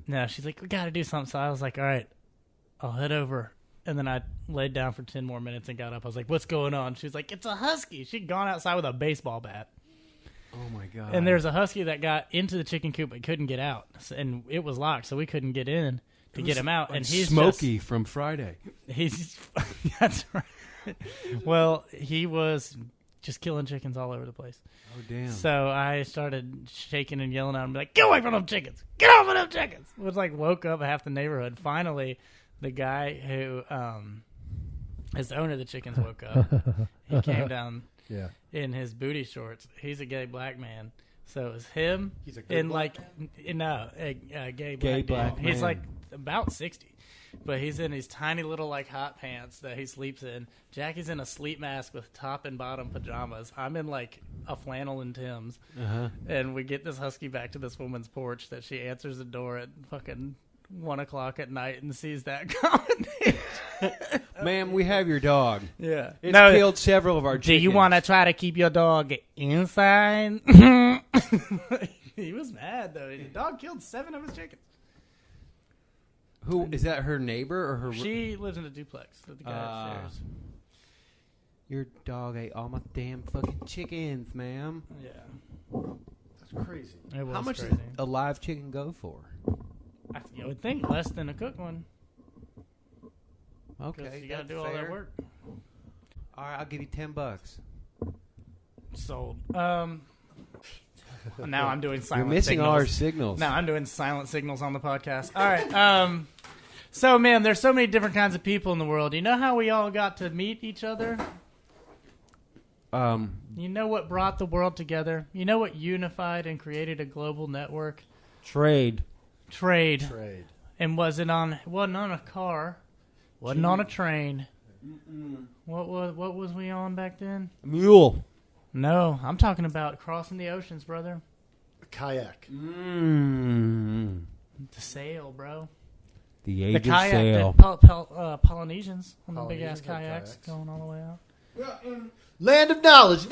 No, she's like, we got to do something. So I was like, all right, I'll head over. And then I laid down for 10 more minutes and got up. I was like, what's going on? She was like, it's a husky. She'd gone outside with a baseball bat. Oh, my God. And there's a husky that got into the chicken coop but couldn't get out. And it was locked, so we couldn't get in to get him out. Like and he's Smokey from Friday. That's right. Well, he was just killing chickens all over the place. Oh, damn. So I started shaking and yelling at him, like, get away from them chickens. Get off of them chickens. It was like woke up half the neighborhood. Finally, the guy who is the owner of the chickens woke up. He came down in his booty shorts. He's a gay black man. So it was him. He's a good black man? No, a gay black man. man. He's like about 60. But he's in these tiny little like hot pants that he sleeps in. Jackie's in a sleep mask with top and bottom pajamas. I'm in like a flannel and Tim's. And we get this husky back to this woman's porch that she answers the door at fucking 1 o'clock at night and sees that combination. Ma'am, we have your dog. Yeah. It's killed several of our chickens. Do you want to try to keep your dog inside? He was mad, though. The dog killed 7 of his chickens. Who is that? Her neighbor or her? She lives in a duplex with the guy upstairs. Your dog ate all my damn fucking chickens, ma'am. Yeah. That's crazy. It was How much crazy. does a live chicken go for? I would think less than a cooked one. Okay, you got to do all that work. All right, I'll give you $10. Sold. Now I'm doing silent signals. You're missing all our signals. Now I'm doing silent signals on the podcast. All right. So, man, there's so many different kinds of people in the world. You know how we all got to meet each other? You know what brought the world together? You know what unified and created a global network? Trade. And wasn't on a car. Wasn't on a train. What was we on back then? Mule. No, I'm talking about crossing the oceans, brother. A kayak. The sail, bro. The age the kayak, of sail. The Polynesians on the big ass kayaks going all the way out. Land of knowledge.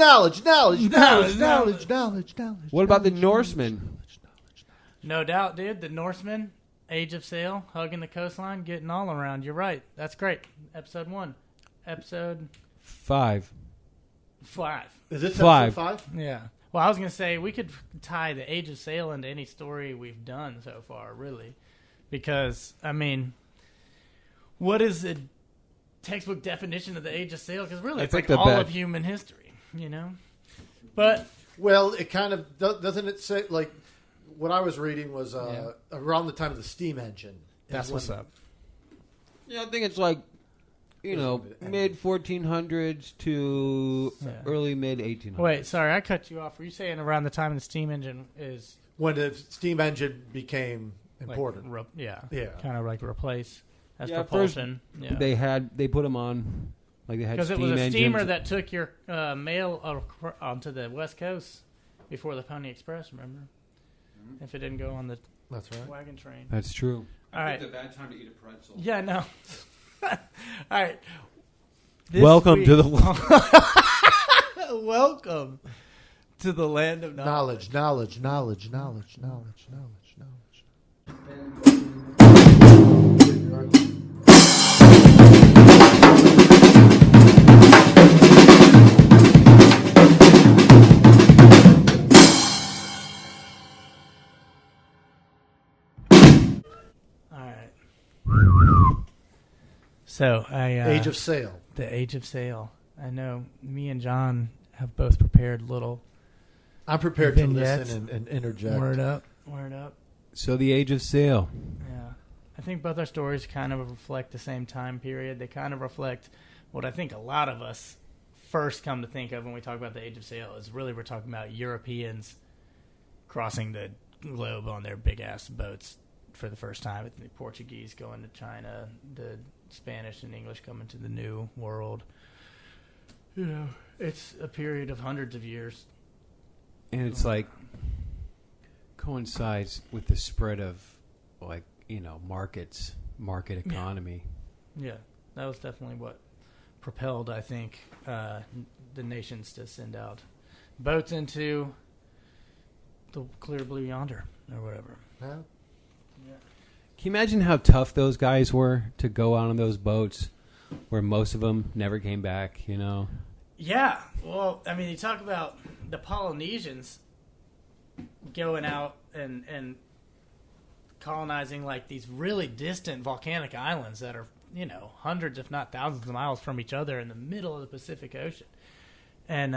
What about the Norsemen? No doubt, dude. The Norsemen, age of sail, hugging the coastline, getting all around. You're right. That's great. Episode 1. Episode 5. 5. Is this 5? episode 5? Yeah. Well, I was going to say, we could tie the age of sail into any story we've done so far, really. Because, I mean, what is the textbook definition of the age of sail? Because really, it's like all of human history, you know? But... Well, it kind of... Doesn't it say, like... What I was reading was around the time of the steam engine. That's what's up. Yeah, I think it's like, mid 1400s to early mid 1800s. Wait, sorry, I cut you off. Were you saying around the time the steam engine is when the steam engine became important? Like, kind of like replace as propulsion. First they put them on, like they had because steam it was a engines. steamer that took your mail onto the West Coast before the Pony Express. Remember? If it didn't go on the wagon train. That's true. All right. It's a bad time to eat a pretzel. Yeah, no. All right. Welcome to the welcome to the land of knowledge. Knowledge. So Age of Sail. The Age of Sail. I know me and John have both prepared little. I'm prepared to listen and interject. Word up. So the Age of Sail. Yeah, I think both our stories kind of reflect the same time period. They kind of reflect what I think a lot of us first come to think of when we talk about the Age of Sail. Is really we're talking about Europeans crossing the globe on their big ass boats for the first time. The Portuguese going to China, the Spanish and English coming to the New World. It's a period of hundreds of years. And it's like coincides with the spread of market economy. Yeah, that was definitely what propelled, I think, the nations to send out boats into the clear blue yonder or whatever. Yeah. Can you imagine how tough those guys were to go out on those boats where most of them never came back, you know? Yeah. Well, I mean, you talk about the Polynesians going out and colonizing like these really distant volcanic islands that are, you know, hundreds if not thousands of miles from each other in the middle of the Pacific Ocean. And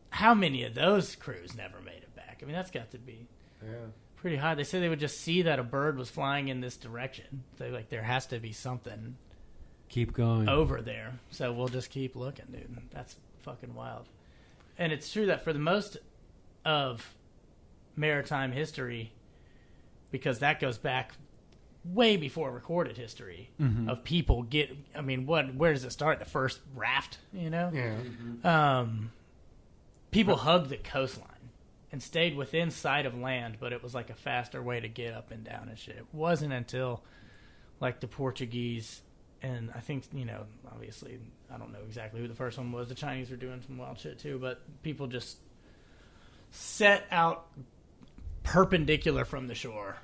how many of those crews never made it back? I mean, that's got to be pretty high. They said they would just see that a bird was flying in this direction. So, like, there has to be something Keep going over there. So we'll just keep looking, dude. That's fucking wild. And it's true that for the most of maritime history, because that goes back way before recorded history of people where does it start? The first raft, you know? Yeah. People hugged the coastline and stayed within sight of land, but it was like a faster way to get up and down and shit. It wasn't until like the Portuguese, and I think, you know, obviously, I don't know exactly who the first one was. The Chinese were doing some wild shit too, but people just set out perpendicular from the shore.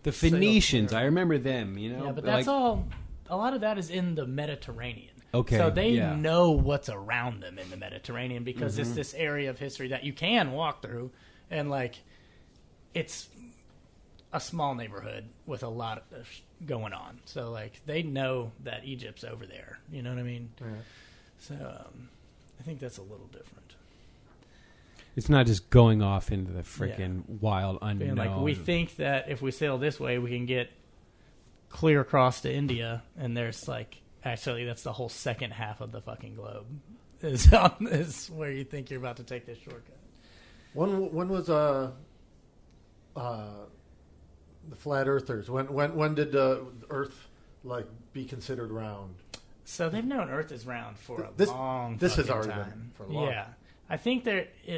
The Phoenicians, I remember them, you know? Yeah, but that's all, a lot of that is in the Mediterranean. Okay. So they know what's around them in the Mediterranean because it's this area of history that you can walk through, and like it's a small neighborhood with a lot of going on. So like they know that Egypt's over there. You know what I mean? Yeah. So I think that's a little different. It's not just going off into the freaking wild unknown. Being like, we think that if we sail this way, we can get clear across to India, and there's like, actually, that's the whole second half of the fucking globe is where you think you're about to take this shortcut. When was the flat earthers? When did Earth like be considered round? So they've known Earth is round for a long This has fucking already time. been for a long. Yeah. I think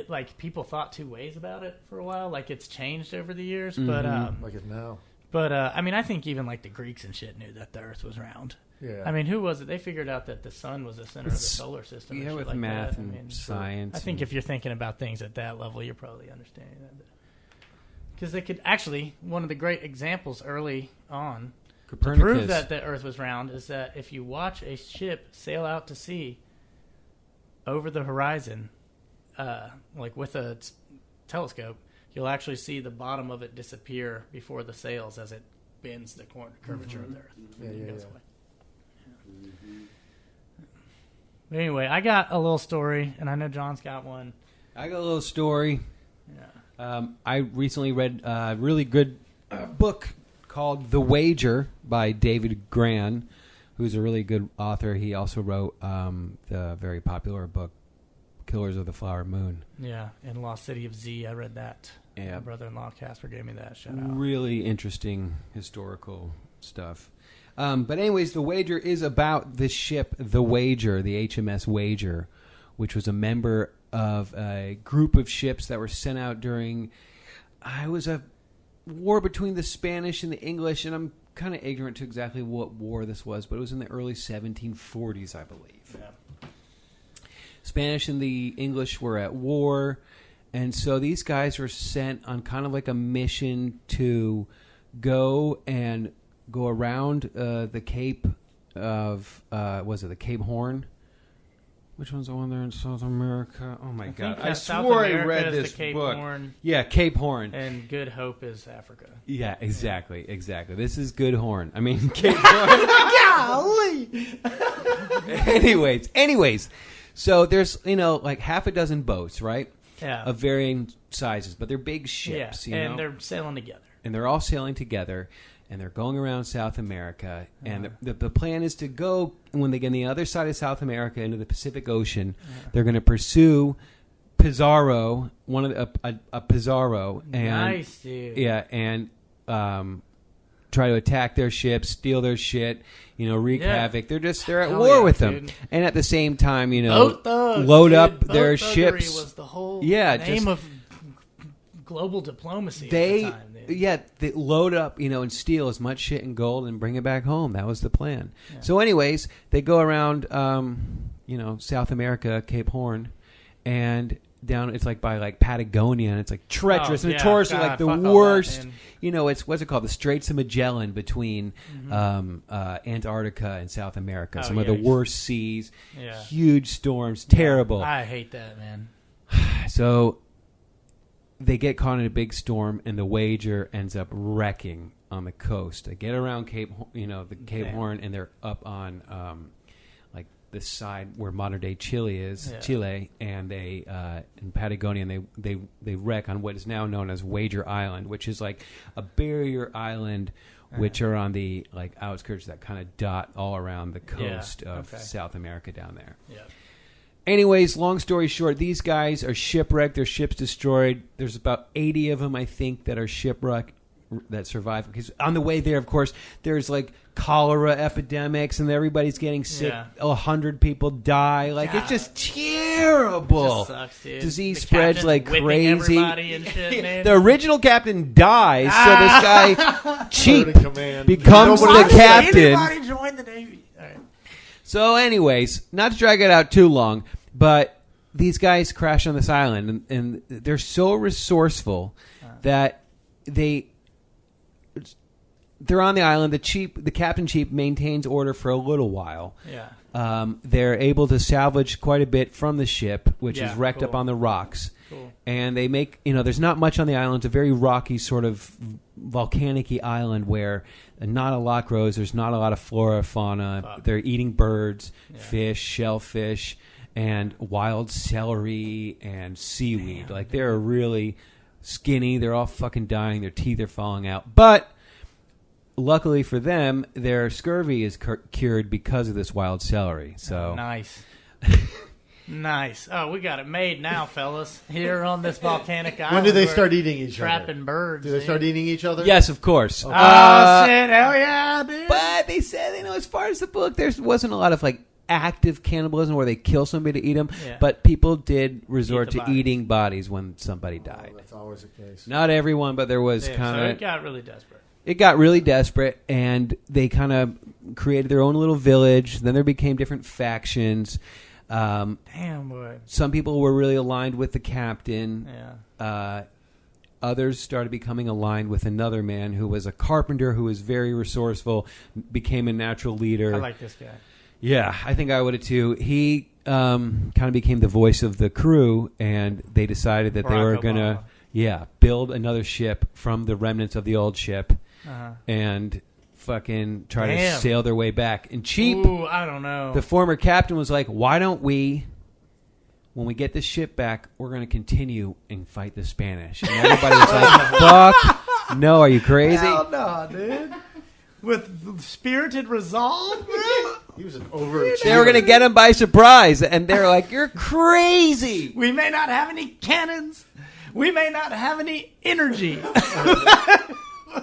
like people thought two ways about it for a while. Like it's changed over the years, but like it now. But I mean, I think even like the Greeks and shit knew that the Earth was round. Yeah. I mean, who was it? They figured out that the sun was the center of the solar system. Yeah, and shit with like math that. and science. I think if you're thinking about things at that level, you're probably understanding that. Because they could actually, one of the great examples early on to prove that the Earth was round is that if you watch a ship sail out to sea over the horizon, like with a telescope, you'll actually see the bottom of it disappear before the sails as it bends the curvature of the Earth. Yeah. But anyway, I got a little story, and I know John's got one. I got a little story. Yeah. I recently read a really good book called The Wager by David Gran, who's a really good author. He also wrote the very popular book Killers of the Flower Moon. Yeah, in Lost City of Z, I read that. Yeah. My brother-in-law Casper gave me that. Shout out. Really interesting historical stuff. But anyways, The Wager is about this ship, The Wager, the HMS Wager, which was a member of a group of ships that were sent out during, it was a war between the Spanish and the English, and I'm kind of ignorant to exactly what war this was, but it was in the early 1740s, I believe. Yeah. Spanish and the English were at war, and so these guys were sent on kind of like a mission to go around the Cape of, was it the Cape Horn? Which one's the one there in South America? Oh my God! I swore I read this book. Horn, yeah, Cape Horn. And Good Hope is Africa. Yeah, exactly. This is Good Horn. I mean, Cape Horn. Golly. Anyways, so there's like half a dozen boats, right? Yeah. Of varying sizes, but they're big ships. Yeah, and they're sailing together. And they're all sailing together. And they're going around South America, and the plan is to go, and when they get on the other side of South America into the Pacific Ocean, they're going to pursue Pizarro, a Pizarro, and nice, dude. Yeah, and try to attack their ships, steal their shit, wreak havoc. They're at war with them, and at the same time, Boat thugs, load up Boat their thuggery ships. Was the whole name of global diplomacy. At the time. Yeah, they load up, and steal as much shit and gold and bring it back home. That was the plan. Yeah. So anyways, they go around, South America, Cape Horn, and down. It's like by like Patagonia, and it's like treacherous and yeah, notoriously God, like the fuck all that, worst. man. You know, it's what's it called? The Straits of Magellan between Antarctica and South America. Some of the yikes. worst seas, Yeah. huge storms, terrible. I hate that, man. So they get caught in a big storm, and the Wager ends up wrecking on the coast. They get around Cape Horn, and they're up on like the side where modern day Chile is, and they in Patagonia, and they wreck on what is now known as Wager Island, which is like a barrier island, which are on the like outskirts that kind of dot all around the coast of South America down there. Yeah. Anyways, long story short, these guys are shipwrecked. Their ship's destroyed. There's about 80 of them, I think, that are shipwrecked that survive. Because on the way there, of course, there's like cholera epidemics, and everybody's getting sick. 100 people die. Like it's just terrible. Just sucks, dude. Disease The spreads captain's like whipping crazy. everybody and shit, man. The original captain dies, so this guy cheap Third in command. becomes Nobody the was saying captain. Anybody join the Navy? All right. So, anyways, not to drag it out too long, but these guys crash on this island, and they're so resourceful that they're on the island. The captain chief maintains order for a little while. Yeah. They're able to salvage quite a bit from the ship, which is wrecked cool. up on the rocks. Cool. And they make, there's not much on the island. It's a very rocky, sort of volcanic-y island where not a lot grows. There's not a lot of flora, fauna. Fuck. They're eating birds, fish, shellfish, and wild celery and seaweed. Damn, like, they're really skinny. They're all fucking dying. Their teeth are falling out. But luckily for them, their scurvy is cured because of this wild celery. So Nice. Nice. Oh, we got it made now, fellas. Here on this volcanic island. When do they we're start eating each other? trapping birds? Do they start eating each other? yes, of course. Okay. Oh, shit. Hell yeah, dude. But they said, as far as the book, there wasn't a lot of like active cannibalism where they kill somebody to eat them. Yeah. But people did resort Eat to the bodies. eating bodies when somebody died. That's always the case. Not everyone, but there was Yeah, kind so of. it got really desperate. It got really desperate, and they kind of created their own little village. Then there became different factions. Damn, boy. Some people were really aligned with the captain. Yeah. Others started becoming aligned with another man who was a carpenter who was very resourceful, became a natural leader. I like this guy. Yeah, I think I would have too. He kind of became the voice of the crew, and they decided that they Barack were going to, build another ship from the remnants of the old ship and fucking try to sail their way back. And Cheap, Ooh, I don't know. the former captain, was like, why don't we, when we get this ship back, we're going to continue and fight the Spanish. And everybody was like, fuck, no, are you crazy? Hell no, dude. With spirited resolve, bro. He was an overachiever. They were going to get him by surprise, and they're like, you're crazy. We may not have any cannons. We may not have any energy.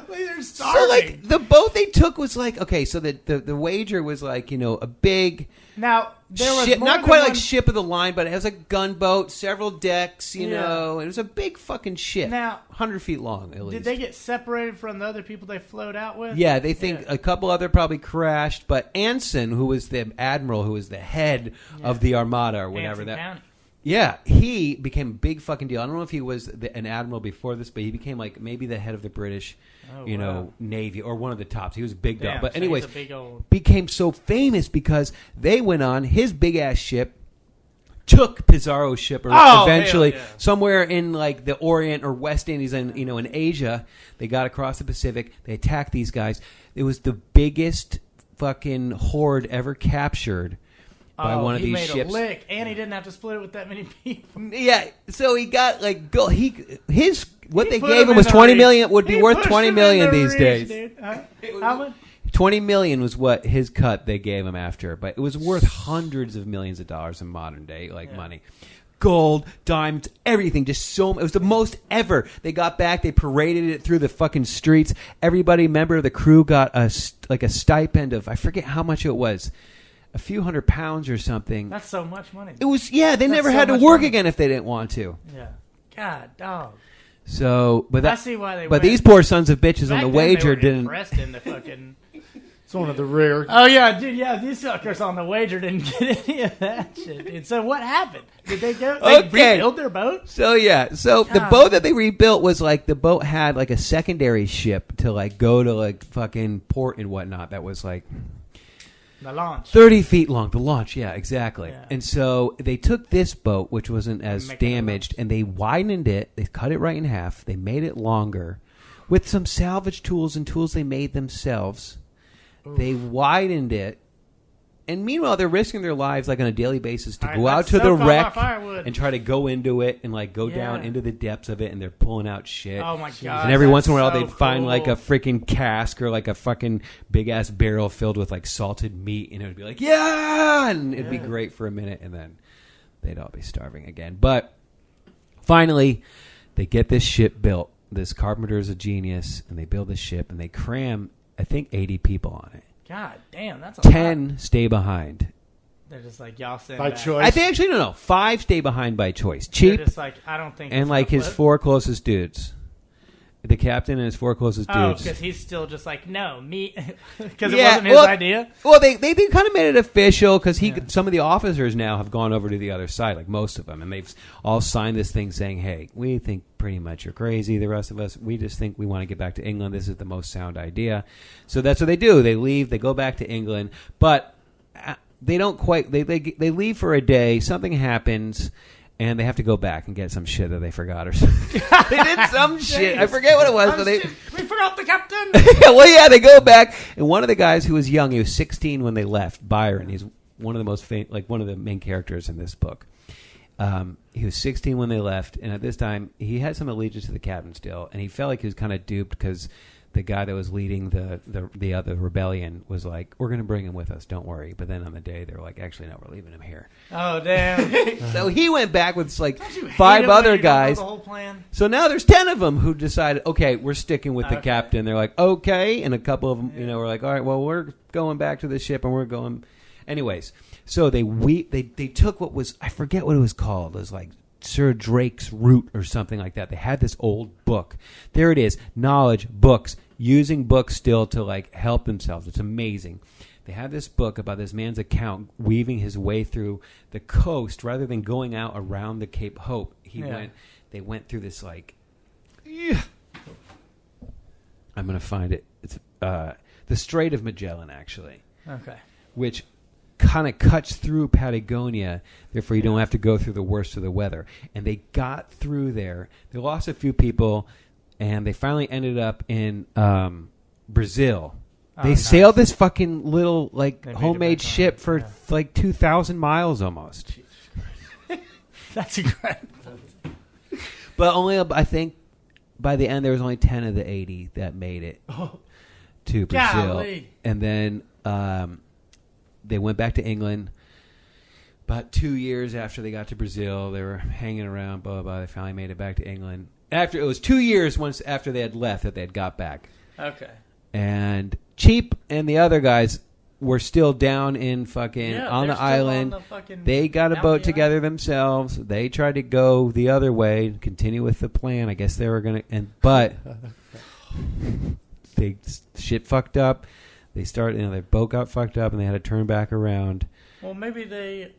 They're starving. So, like, the boat they took was like, okay, so the Wager was like, a big Now, there was ship, more not than quite one- like ship of the line, but it has a gunboat, several decks, know. It was a big fucking ship. Now, 100 feet long, at least. Did they get separated from the other people they flowed out with? Yeah, they think a couple other probably crashed, but Anson, who was the admiral, who was the head of the Armada or whatever Anson County. Yeah, he became a big fucking deal. I don't know if he was an admiral before this, but he became like maybe the head of the British, Navy or one of the tops. He was a big dog. But so anyways, he's a big old... became so famous because they went on his big ass ship, took Pizarro's ship, or eventually somewhere in like the Orient or West Indies and in Asia, they got across the Pacific. They attacked these guys. It was the biggest fucking horde ever captured by one of these ships. He made a lick, and he didn't have to split it with that many people. Yeah, so he got like what they put gave him him was in the 20 reach. million. Would be He worth pushed 20 him million in the these reach, days. dude. How much? 20 million was what his cut they gave him after, but it was worth hundreds of millions of dollars in modern day money. Gold, diamonds, everything, just so it was the most ever. They got back, they paraded it through the fucking streets. Everybody, member of the crew, got a stipend of, I forget how much it was, a few £100 or something. That's so much money. It was, they never so had to much work money. again if they didn't want to. Yeah. God, dog. So, but I see why they but went. these poor sons of bitches Back on the then, Wager they were didn't. impressed in the fucking It's one of the rare. Oh yeah, dude. Yeah, these suckers on the Voyager didn't get any of that shit. Dude. So what happened? Did they go? They rebuild their boat? So the boat that they rebuilt was like the boat had like a secondary ship to like go to like fucking port and whatnot. That was like the launch, 30 feet long. The launch, yeah, exactly. Yeah. And so they took this boat, which wasn't as damaged, and they widened it. They cut it right in half. They made it longer with some salvage tools and tools they made themselves. Oof. They widened it, and meanwhile they're risking their lives like on a daily basis to go out to the wreck and try to go into it and like go down into the depths of it, and they're pulling out shit. Oh my god! And every once in a while they'd find like a freaking cask or like a fucking big ass barrel filled with like salted meat, and it would be like and it'd be great for a minute, and then they'd all be starving again. But finally, they get this ship built. This carpenter is a genius, and they build this ship, and they cram, I think, 80 people on it. God damn, that's a 10 lot. Stay behind. They're just like, y'all send by back. choice. I think actually no. 5 stay behind by choice. Cheap. They're just like, I don't think. And like his 4 closest dudes. The captain and his 4 closest dudes. Oh, because he's still just like, no, me, because it wasn't his idea. Well, they kind of made it official because some of the officers now have gone over to the other side, like most of them, and they've all signed this thing saying, "Hey, we think pretty much you're crazy. The rest of us, we just think we want to get back to England. This is the most sound idea." So that's what they do. They leave. They go back to England, but they don't quite. They leave for a day. Something happens. And they have to go back and get some shit that they forgot or something. They did some shit. I forget what it was. But we forgot the captain. Well, yeah, they go back. And one of the guys who was young, he was 16 when they left, Byron. He's one of the most one of the main characters in this book. He was 16 when they left. And at this time, he had some allegiance to the captain still. And he felt like he was kind of duped because the guy that was leading the other rebellion was like, "We're going to bring him with us, don't worry." But then on the day, they were like, "Actually, no, we're leaving him here." Oh, damn. So he went back with like 5 other guys. The whole plan? So now there's 10 of them who decided, okay, we're sticking with the captain. They're like, okay. And a couple of them, were like, all right, well, we're going back to the ship and we're going. Anyways, so they took what was, I forget what it was called. It was like Sir Drake's Root or something like that. They had this old book. There it is. Knowledge, books, using books still to like help themselves. It's amazing. They had this book about this man's account weaving his way through the coast rather than going out around the Cape Hope. They went through this like, I'm going to find it. It's the Strait of Magellan, actually. Okay. Which kind of cuts through Patagonia. Therefore, you don't have to go through the worst of the weather. And they got through there. They lost a few people, and they finally ended up in Brazil. They sailed this fucking little like homemade ship for like 2,000 miles almost. That's incredible. But only, I think, by the end there was only 10 of the 80 that made it to Brazil. Golly. And then they went back to England. About 2 years after they got to Brazil, they were hanging around. Blah blah blah. They finally made it back to England. It was 2 years once after they had left that they had got back. Okay. And Cheap and the other guys were still down in fucking on the island. They got a boat together themselves. They tried to go the other way, continue with the plan. I guess they were gonna, but shit fucked up. They started, their boat got fucked up, and they had to turn back around. Well, maybe they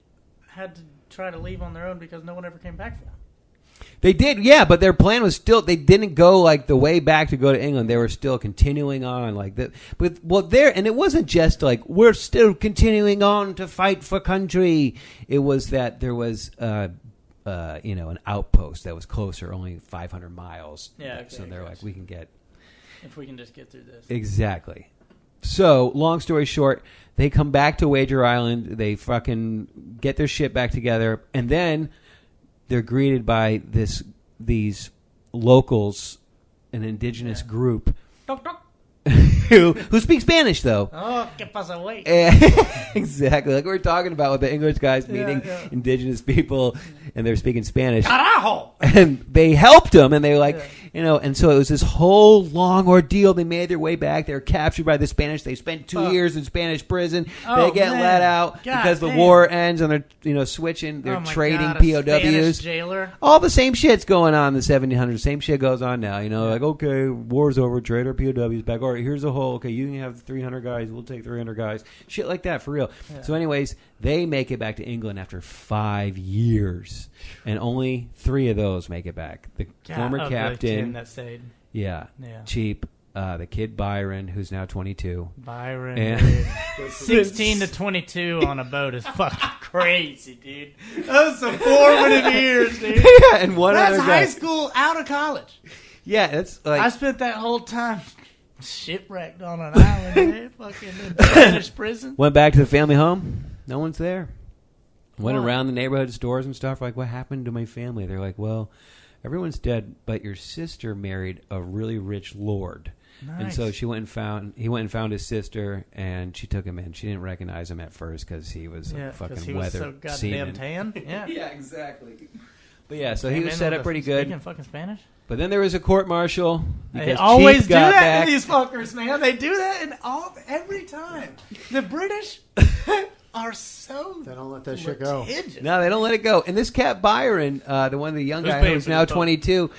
had to try to leave on their own because no one ever came back for them. They did, yeah, but their plan was still, they didn't go like the way back to go to England. They were still continuing on like that. But and it wasn't just like, we're still continuing on to fight for country. It was that there was, an outpost that was closer, only 500 miles. Yeah. Okay, so they're like, we can get. If we can just get through this. Exactly. So, long story short, they come back to Wager Island. They fucking get their shit back together. And then they're greeted by these locals, an indigenous group, who speak Spanish, though. Oh, que pasa, güey. Exactly. Like we were talking about with the English guys meeting indigenous people, and they're speaking Spanish. Carajo! And they helped them, and they were like, And so it was this whole long ordeal. They made their way back. They were captured by the Spanish. They spent 2 years in Spanish prison. They get let out because the war ends and they're switching. They're trading POWs. Spanish jailer. All the same shit's going on in the 1700s. Same shit goes on now. Like, okay, war's over. Trade our POWs back. All right, here's a hole. Okay, you can have 300 guys. We'll take 300 guys. Shit like that, for real. Yeah. So anyways, they make it back to England after 5 years. And only 3 of those make it back. The former captain. That stayed. Yeah. Cheap. The kid Byron, who's now 22. Byron, and 16 to 22 on a boat is fucking crazy, dude. Those some formative years, dude. Yeah, and that's high school out of college. Yeah, that's like I spent that whole time shipwrecked on an island, dude. Fucking in Spanish prison. Went back to the family home. No one's there. Went around the neighborhood stores and stuff. Like, what happened to my family? They're like, well, everyone's dead, but your sister married a really rich lord. Nice. And so he went and found his sister, and she took him in. She didn't recognize him at first because he was a fucking weather so goddamn seaman. Tan. Yeah, yeah, exactly. But yeah, so he was set up pretty good. Speaking fucking Spanish. But then there was a court martial. They always do that in these fuckers, man. They do that every time. The British are so they don't let that shit go. No, they don't let it go. And this cat Byron, the young guy who's now 22,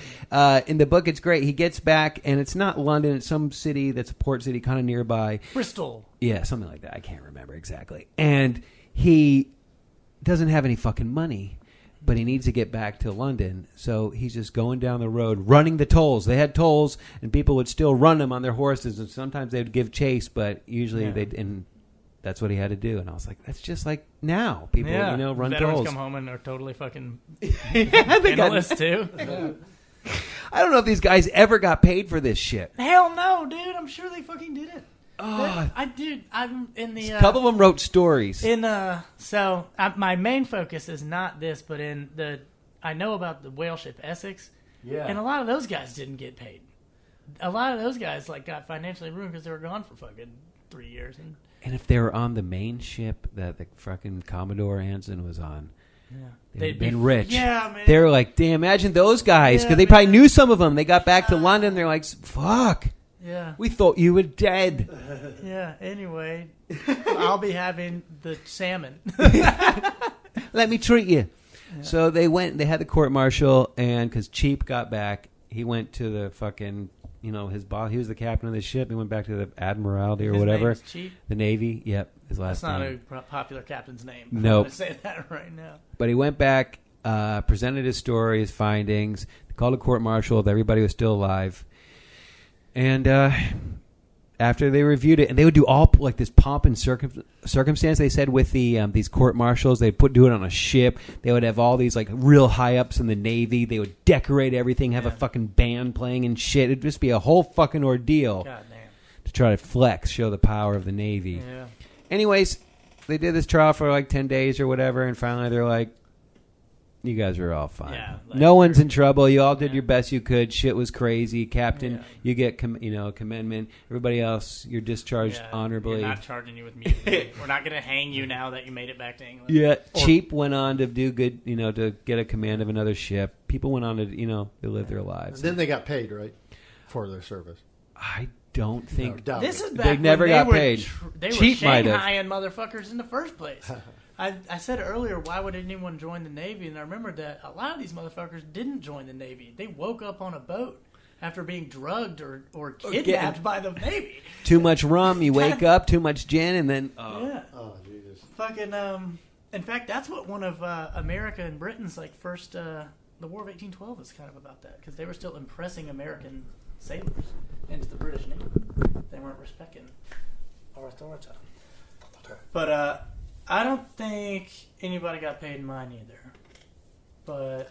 in the book, it's great. He gets back, and it's not London. It's some city that's a port city kind of nearby. Bristol. Yeah, something like that. I can't remember exactly. And he doesn't have any fucking money, but he needs to get back to London. So he's just going down the road, running the tolls. They had tolls, and people would still run them on their horses, and sometimes they would give chase, but usually they'd... That's what he had to do, and I was like, "That's just like now. People, run veterans tolls. Come home and are totally fucking penniless too." I don't know if these guys ever got paid for this shit. Hell no, dude. I'm sure they fucking didn't. I'm in the. A couple of them wrote stories. My main focus is not this, but I know about the whale ship Essex. Yeah. And a lot of those guys didn't get paid. A lot of those guys got financially ruined because they were gone for fucking 3 years. And if they were on the main ship that the fucking Commodore Anson was on, they'd been rich. Yeah, man. They were like, damn, imagine those guys. Because they probably knew some of them. They got back to London. They're like, fuck. Yeah. We thought you were dead. Yeah, anyway. I'll be having the salmon. Let me treat you. Yeah. So they had the court martial, and because Cheap got back, he went to the fucking... his boss, he was the captain of the ship. He went back to the Admiralty or whatever. His name is Cheap? The Navy, yep. His last name. That's not a popular captain's name. Nope. I'm going to say that right now. But he went back, presented his story, his findings, called a court-martial. Everybody was still alive. And after they reviewed it, and they would do all like this pomp and circumstance, they said, with these court-martials, they'd do it on a ship. They would have all these like real high-ups in the Navy. They would decorate everything, have a fucking band playing and shit. It'd just be a whole fucking ordeal. God damn. To try to flex, show the power of the Navy. Yeah. Anyways, they did this trial for like 10 days or whatever, and finally they're like, you guys are all fine. Yeah, no one's in trouble. You all did your best you could. Shit was crazy. Captain, you get commendment. Everybody else, you're discharged honorably. We're not charging you with music. We're not going to hang you now that you made it back to England. Yeah. Cheap went on to do good, to get a command of another ship. People went on to, they lived their lives. And then they got paid, right? For their service. I don't think. No, this is back they never got paid. They Cheap were Shanghaiing motherfuckers in the first place. I said earlier, why would anyone join the Navy? And I remembered that a lot of these motherfuckers didn't join the Navy. They woke up on a boat after being drugged or kidnapped by the Navy. Too much rum, you wake up, too much gin, and then... Yeah. Oh, Jesus. Fucking, in fact, that's what one of America and Britain's, first... the War of 1812 is kind of about that, because they were still impressing American sailors into the British Navy. They weren't respecting our authority. But, I don't think anybody got paid in mine either. But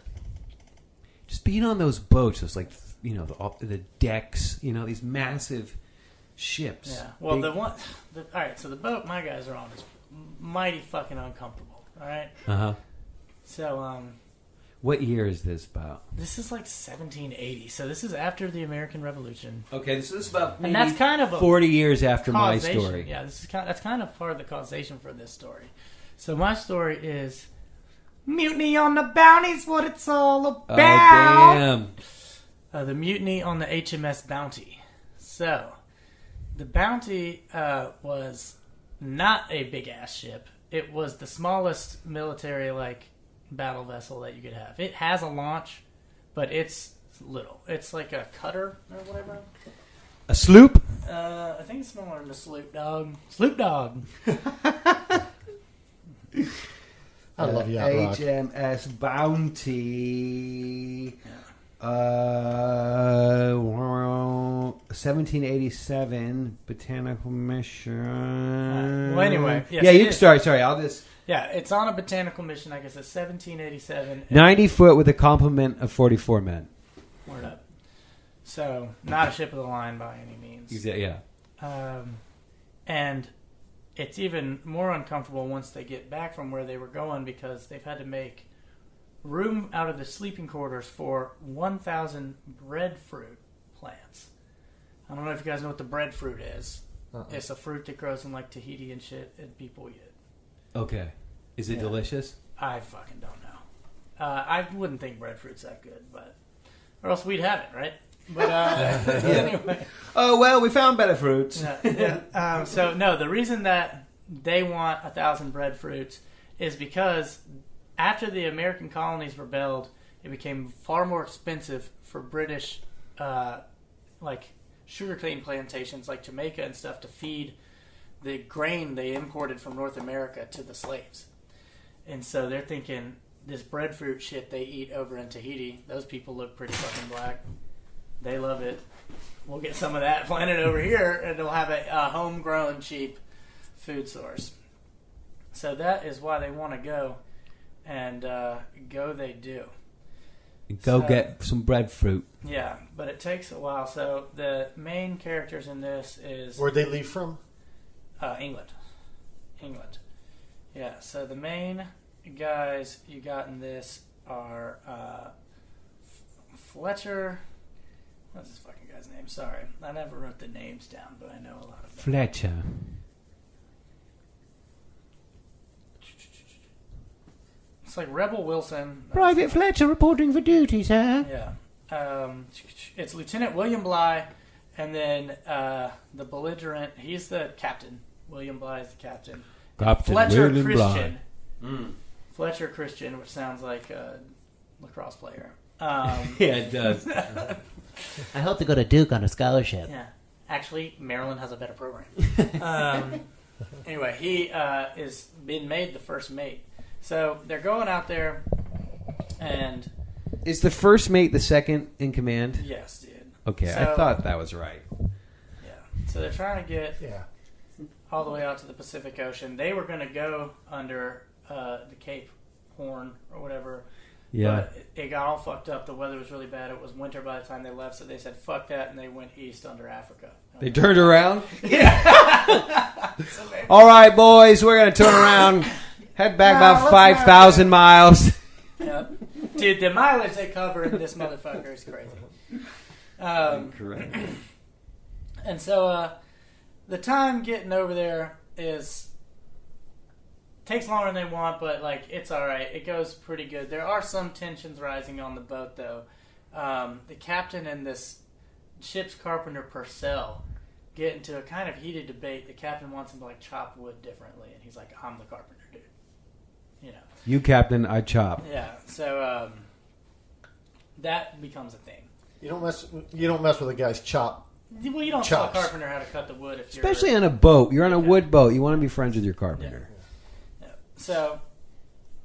just being on those boats, those the decks, these massive ships. Yeah. Well, all right. So the boat my guys are on is mighty fucking uncomfortable. All right. So what year is this about? This is 1780. So this is after the American Revolution. Okay, so this is about and that's kind of 40 years after causation. my story. Yeah, that's kind of part of the causation for this story. So my story is mutiny on the Bounty's what it's all about. Oh, damn. The mutiny on the HMS Bounty. So, the Bounty was not a big-ass ship. It was the smallest military, battle vessel that you could have. It has a launch, but it's little. It's like a cutter or whatever. A sloop? I think it's smaller than a sloop dog. Sloop dog. I love you, Rock. HMS Bounty. 1787 botanical mission. Well, anyway, yes, yeah, you sorry. I'll just. Yeah, it's on a botanical mission. Like I said, 1787. 90 foot with a complement of 44 men. Word up. So, not a ship of the line by any means. Yeah. And it's even more uncomfortable once they get back from where they were going because they've had to make room out of the sleeping quarters for 1,000 breadfruit plants. I don't know if you guys know what the breadfruit is. It's a fruit that grows in Tahiti and shit, and people eat it. Okay. Is it delicious? I fucking don't know. I wouldn't think breadfruit's that good, or else we'd have it, right? But anyway. Oh well, we found better fruits. So no, the reason that they want 1,000 breadfruits is because after the American colonies rebelled, it became far more expensive for British, sugarcane plantations like Jamaica and stuff to feed the grain they imported from North America to the slaves. And so they're thinking, this breadfruit shit they eat over in Tahiti, those people look pretty fucking black. They love it. We'll get some of that planted over here, and they'll have a homegrown, cheap food source. So that is why they want to go, and go they do. Get some breadfruit. Yeah, but it takes a while. So the main characters in this is... Where'd they leave from? England. Yeah, so the main guys you got in this are Fletcher... What's this fucking guy's name? Sorry. I never wrote the names down, but I know a lot of them. Fletcher. It's like Rebel Wilson. Private Fletcher reporting for duty, sir. Yeah. It's Lieutenant William Bligh, and then the belligerent, he's the captain. William Bligh is the captain. Captain Fletcher William Christian. Bligh. Fletcher Christian, which sounds like a lacrosse player. Yeah, it does. I hope to go to Duke on a scholarship. Yeah. Actually, Maryland has a better program. Anyway, he is been made the first mate. So they're going out there, and... Is the first mate the second in command? Yes, dude. Okay, So, I thought that was right. Yeah. So they're trying to get Yeah. all the way out to the Pacific Ocean. They were going to go under the Cape Horn or whatever. Yeah. But it got all fucked up. The weather was really bad. It was winter by the time they left, so they said, fuck that, and they went east under Africa. They turned around? Yeah. All right, boys, we're going to turn around. Head back about 5,000 miles. Yeah. Dude, the mileage they cover in this motherfucker is crazy. Correct. And so the time getting over there takes longer than they want, but it's all right. It goes pretty good. There are some tensions rising on the boat, though. The captain and this ship's carpenter Purcell get into a kind of heated debate. The captain wants him to chop wood differently, and he's like, "I'm the carpenter, dude." You know. You captain, I chop. Yeah. So that becomes a thing. You don't mess with a guy's chop. Well, you don't tell a carpenter how to cut the wood if you're... Especially on a boat. You're on a wood boat. You want to be friends with your carpenter. Yeah. So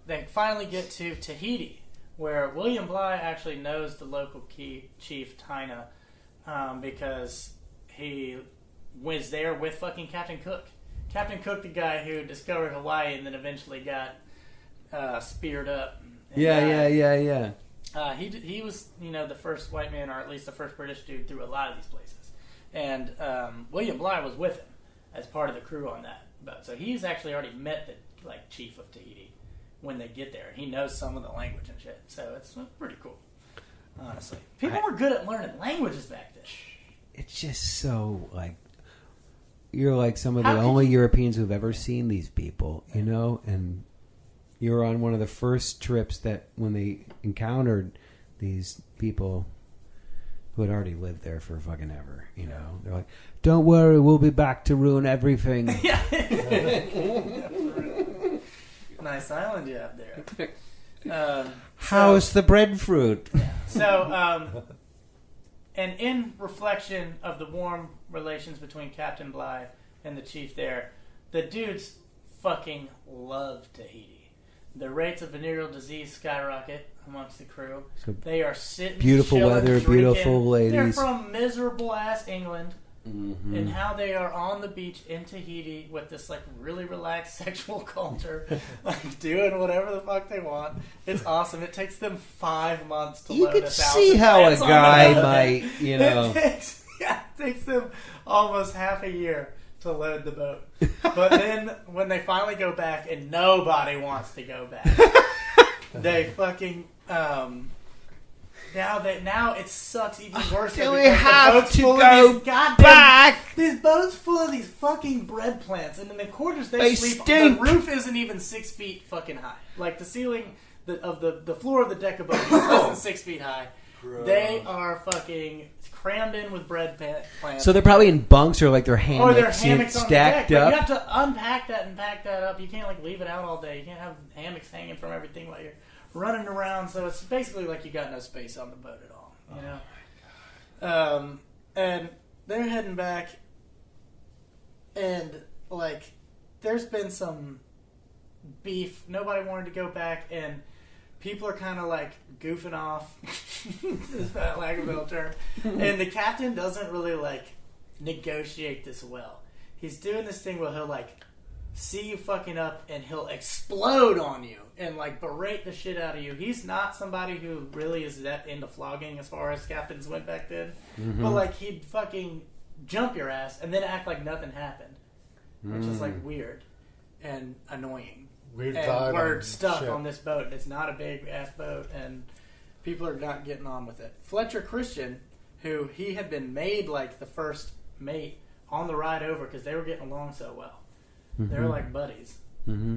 they finally get to Tahiti, where William Bligh actually knows the local chief, Tina, because he was there with fucking Captain Cook. Captain Cook, the guy who discovered Hawaii and then eventually got speared up. Yeah. He was, the first white man, or at least the first British dude through a lot of these places. And William Bligh was with him as part of the crew on that boat. So he's actually already met the chief of Tahiti when they get there. He knows some of the language and shit. So it's pretty cool, honestly. People were good at learning languages back then. It's just so, you're some of the only Europeans who've ever seen these people, and you're on one of the first trips that when they encountered these people, who had already lived there for fucking ever. You know, they're like, "Don't worry, we'll be back to ruin everything." Nice island you have there. How's the breadfruit? So, and in reflection of the warm relations between Captain Bligh and the chief there, the dudes fucking love Tahiti. The rates of venereal disease skyrocket amongst the crew. So they are sitting, beautiful chilling, weather, drinking. beautiful ladies. They're from miserable ass England. Mm-hmm. And how they are on the beach in Tahiti with this like really relaxed sexual culture, like doing whatever the fuck they want. It's awesome. It takes them 5 months to You load could 1,000 see how a plants on the guy boat. might, you know. It takes them almost half a year to load the boat. But then when they finally go back, and nobody wants to go back, they fucking now it sucks even worse. Do we because have the boat's to full go of these goddamn, back? These boats full of these fucking bread plants, and in the quarters They sleep. stink. The roof isn't even 6 feet fucking high. Like the ceiling of the floor of the deck above is less than 6 feet high. Gross. They are fucking crammed in with bread plants. So they're probably in bunks or like their or hammocks, their hammocks on the deck. stacked But up. you have to unpack that and pack that up. You can't like leave it out all day. You can't have hammocks hanging from everything while you're running around. So it's basically like you got no space on the boat at all. You know. And they're heading back, and like there's been some beef. Nobody wanted to go back, and people are kind of like goofing off, is that lack of a better term. And the captain doesn't really like negotiate this well. He's doing this thing where he'll like see you fucking up and he'll explode on you and like berate the shit out of you. He's not somebody who really is that into flogging as far as captains went back then. Mm-hmm. But like he'd fucking jump your ass and then act like nothing happened, which is like weird and annoying. Weird And vibe. we're and stuck shit. on this boat, and it's not a big ass boat, and people are not getting on with it. Fletcher Christian, who he had been made like the first mate on the ride over because they were getting along so well. Mm-hmm. They were like buddies. Mm-hmm.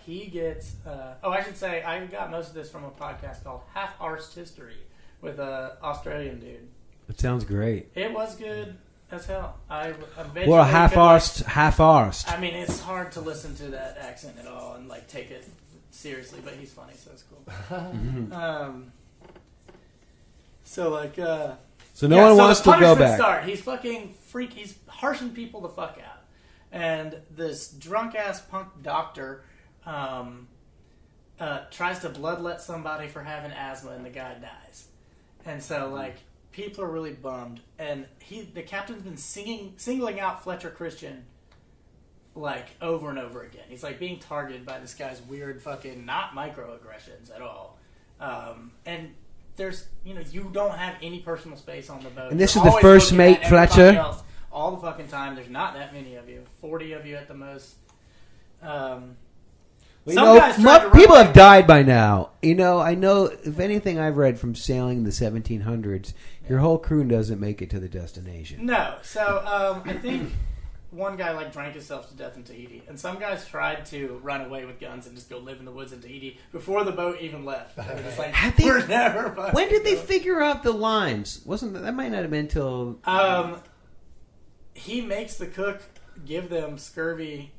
He gets. I should say I got most of this from a podcast called Half Arsed History with an Australian dude. It sounds great. It was good as hell. Well, half-arsed. I mean, it's hard to listen to that accent at all and like take it seriously, but he's funny, so it's cool. So like, So no one wants the to go punishment back. Start. He's fucking freak. He's harshing people the fuck out, and this drunk ass punk doctor tries to bloodlet somebody for having asthma, and the guy dies. And so like people are really bummed, and the captain's been singling out Fletcher Christian like over and over again. He's like being targeted by this guy's weird fucking not microaggressions at all. And there's you don't have any personal space on the boat. And this You're is the always first looking mate, at everybody Fletcher? else all the fucking time. There's not that many of you. 40 of you at the most. Some guys tried to run People away. have died by now. I know, if anything I've read from sailing in the 1700s, your whole crew doesn't make it to the destination. No. So I think one guy like drank himself to death in Tahiti, and some guys tried to run away with guns and just go live in the woods in Tahiti before the boat even left. They were just like, Had they- we're never. When did they figure out the limes? That might not have been till... He makes the cook give them scurvy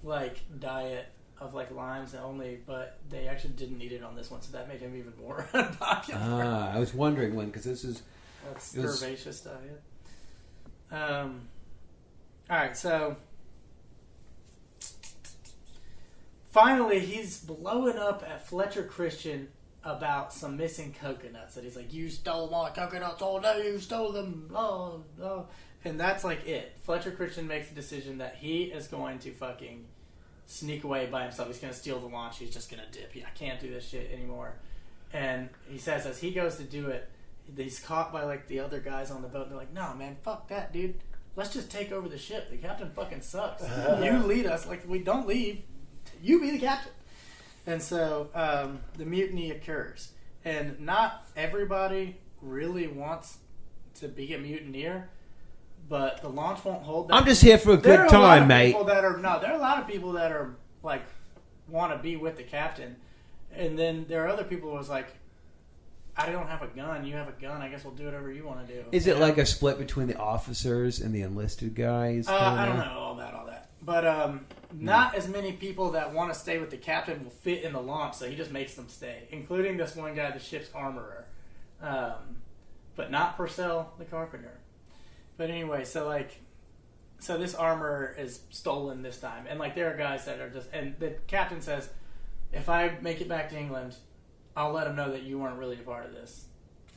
like diet of like limes only, but they actually didn't eat it on this one, so that made him even more unpopular. I was wondering when, because this is... That's curvaceous diet. Alright, so finally he's blowing up at Fletcher Christian about some missing coconuts that he's like, you stole my coconuts all day, you stole them, oh, oh. And that's like it. Fletcher Christian makes a decision that he is going to fucking sneak away by himself. He's going to steal the launch. He's just going to dip. I can't do this shit anymore. And he says as he goes to do it, he's caught by like the other guys on the boat. And they're like, no, man, fuck that, dude. Let's just take over the ship. The captain fucking sucks. You lead us. Like, we don't leave. You be the captain. And so the mutiny occurs. And not everybody really wants to be a mutineer. But the launch won't hold that. I'm just here for a There are good a lot time, of mate. people that are there are a lot of people that are like want to be with the captain, and then there are other people who was like, I don't have a gun. You have a gun. I guess we'll do whatever you want to do. Is it like a split between the officers and the enlisted guys? I don't know all that. But not as many people that want to stay with the captain will fit in the launch, so he just makes them stay, including this one guy, the ship's armorer. But not Purcell, the carpenter. But anyway, so this armor is stolen this time. And there are guys that are just... And the captain says, if I make it back to England, I'll let them know that you weren't really a part of this.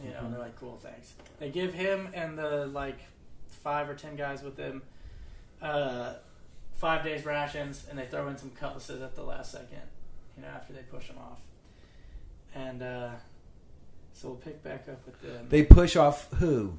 And they're like, cool, thanks. They give him and the 5 or 10 guys with him 5 days rations, and they throw in some cutlasses at the last second, after they push them off. And so we'll pick back up with them. They push off who?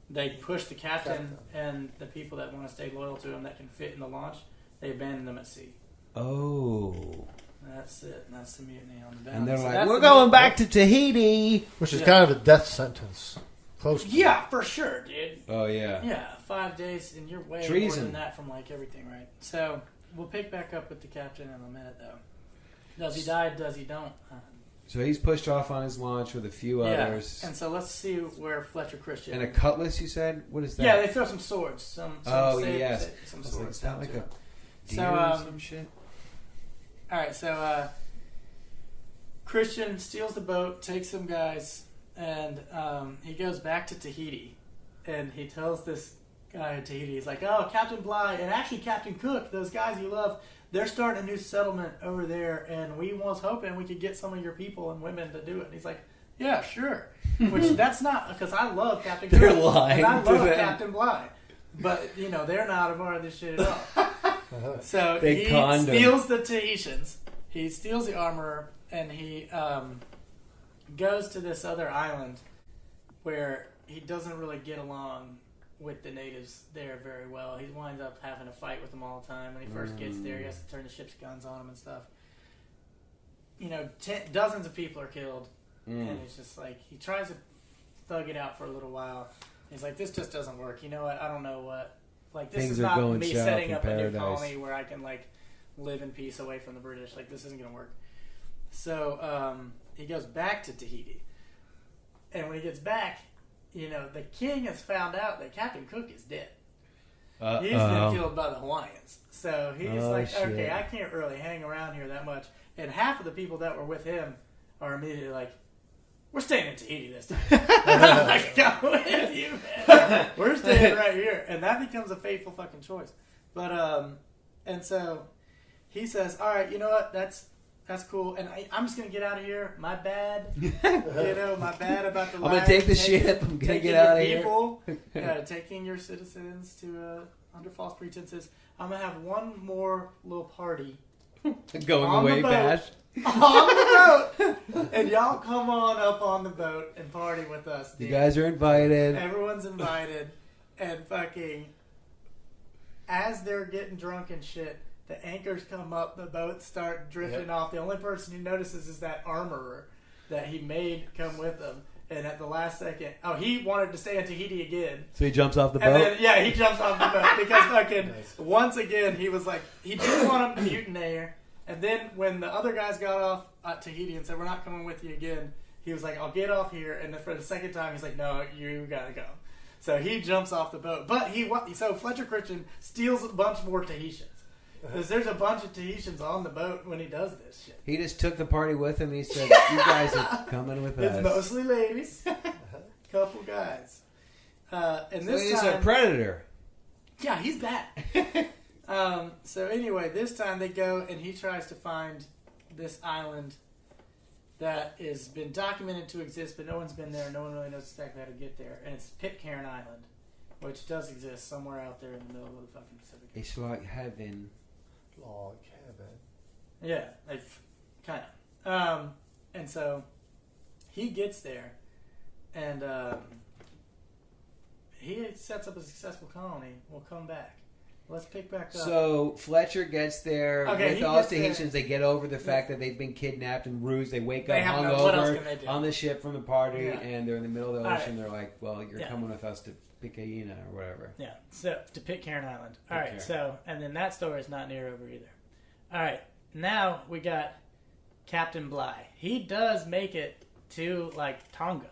They push the captain and the people that want to stay loyal to him that can fit in the launch. They abandon them at sea. Oh. That's it. And that's the mutiny on the bounty. And they're So like, that's we're the going back to Tahiti. Which is kind of a death sentence. Close to Yeah, for sure, dude. Oh, yeah. Yeah, 5 days, and you're way Treason. more than that from everything, right? So we'll pick back up with the captain in a minute, though. Does he die? Does he don't? So he's pushed off on his launch with a few others. And so let's see where Fletcher Christian... And a cutlass, you said? What is that? Yeah, they throw some swords. Some yes. Some swords. Is that like a deer So, or some shit? All right, so Christian steals the boat, takes some guys, and he goes back to Tahiti. And he tells this guy in Tahiti, he's like, oh, Captain Bligh, and actually Captain Cook, those guys you love, they're starting a new settlement over there, and we was hoping we could get some of your people and women to do it. And he's like, yeah, sure. Which that's not, because I love Captain Cook. They're lying and I to love them. Captain Bligh. But, they're not a part of this shit at all. So They he conned him. steals the Tahitians. He steals the armorer, and he goes to this other island where he doesn't really get along with the natives there very well. He winds up having a fight with them all the time. When he first gets there, he has to turn the ship's guns on him and stuff. Dozens of people are killed, and it's just he tries to thug it out for a little while. He's like, this just doesn't work. You know what? I don't know what. This Things is are not going me south setting in up a new paradise. colony where I can live in peace away from the British. This isn't going to work. So he goes back to Tahiti, and when he gets back, the king has found out that Captain Cook is dead. He's been killed by the Hawaiians. So he's shit. okay, I can't really hang around here that much. And half of the people that were with him are immediately like, we're staying in Tahiti this time. I'm like, I'm with you, man. We're staying right here. And that becomes a fateful fucking choice. But, and so he says, all right, you know what? That's cool. And I'm just going to get out of here. My bad. My bad about the I'm going to take the ship. I'm going to get out of here. Taking your citizens to under false pretenses. I'm going to have one more little party. Going on away, the boat. Bash. On the boat. And y'all come on up on the boat and party with us, dude. You guys are invited. Everyone's invited. And fucking, as they're getting drunk and shit, the anchors come up, the boats start drifting off. The only person who notices is that armorer that he made come with him. And at the last second, he wanted to stay in Tahiti again. So he jumps off the And boat? then, he jumps off the boat because fucking once again he was like, he didn't want him to mutiny. And then when the other guys got off at Tahiti and said, we're not coming with you again, he was like, I'll get off here. And then for the second time, he's like, no, you gotta go. So he jumps off the boat. But so Fletcher Christian steals a bunch more Tahitians. Because there's a bunch of Tahitians on the boat when he does this shit. He just took the party with him. He said, you guys are coming with us. It's mostly ladies. Couple guys. And this he's time, a predator. yeah, he's back. So anyway, this time they go and he tries to find this island that has been documented to exist, but no one's been there. No one really knows exactly how to get there. And it's Pitcairn Island, which does exist somewhere out there in the middle of the fucking Pacific. It's like heaven. Log cabin. Yeah, kind of. And so he gets there, and he sets up a successful colony. We'll come back. Let's pick back up. So Fletcher gets there Okay, with he all his gets there. Tahitians. They get over the fact that they've been kidnapped and rused. They wake up They have no- what else hungover can they do? on the ship from the party, Yeah. and they're in the middle of the All ocean. right. They're like, well, you're Yeah. coming with us to Pitcairn or whatever. Yeah, so to Pitcairn Island. All right, Pitcairn. so, and then that story is not near over either. All right, now we got Captain Bligh. He does make it to like Tonga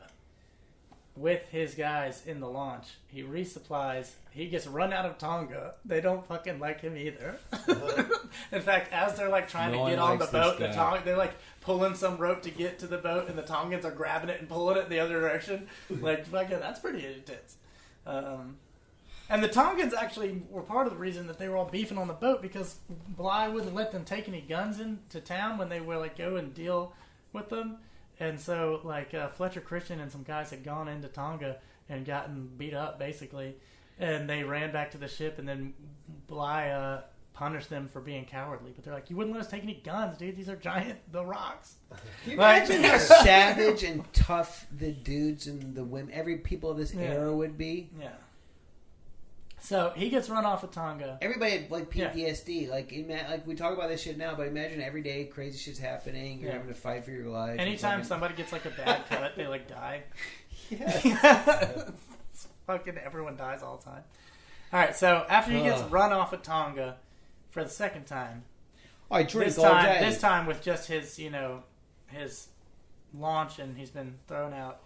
with his guys in the launch. He resupplies. He gets run out of Tonga. They don't fucking like him either. In fact, as they're like trying No to get one on the likes boat, this they're like pulling some rope to get to the boat, and the Tongans are grabbing it and pulling it in the other direction. Like fucking, that's pretty intense. And the Tongans actually were part of the reason that they were all beefing on the boat, because Bligh wouldn't let them take any guns into town when they were like go and deal with them. And so like Fletcher Christian and some guys had gone into Tonga and gotten beat up basically, and they ran back to the ship, and then Bligh punished them for being cowardly. But they're like, you wouldn't let us take any guns, dude. These are the rocks. Can you imagine how savage and tough the dudes and the women, every people of this era would be? Yeah. So he gets run off of Tonga. Everybody had like PTSD. Yeah. Like we talk about this shit now, but imagine every day crazy shit's happening. You're having to fight for your life. Anytime somebody gets like a bad cut, they like die. Fucking everyone dies all the time. All right, so after he gets run off of Tonga for the second time, I drink all day. This time with just his, his launch, and he's been thrown out.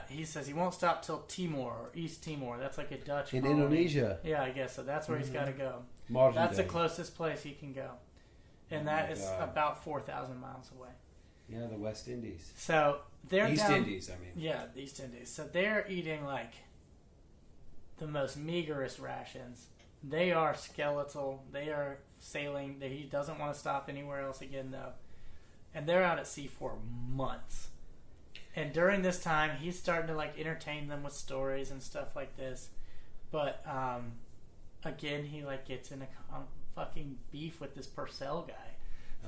He says he won't stop till Timor, or East Timor. That's like a Dutch in colony. Indonesia. Yeah, I guess so. That's where he's got to go. That's the closest place he can go, and that is about 4,000 miles away. Yeah, the West Indies. So they're East Indies. I mean, yeah, the East Indies. So they're eating like the most meagerest rations. They are skeletal. They are sailing. He doesn't want to stop anywhere else again, though. And they're out at sea for months. And during this time, he's starting to like entertain them with stories and stuff like this. But again, he like gets in a fucking beef with this Purcell guy.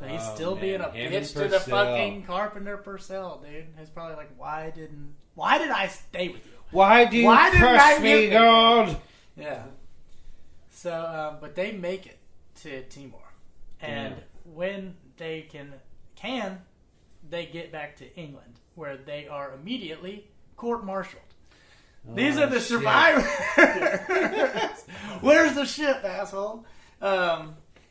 So he's still being a bitch to the fucking Carpenter Purcell, dude. He's probably like, why did I stay with you? Why do you trust me, God? Yeah. So, but they make it to Timor, and when they can, they get back to England, where they are immediately court-martialed. These are the survivors. Where's the ship, asshole?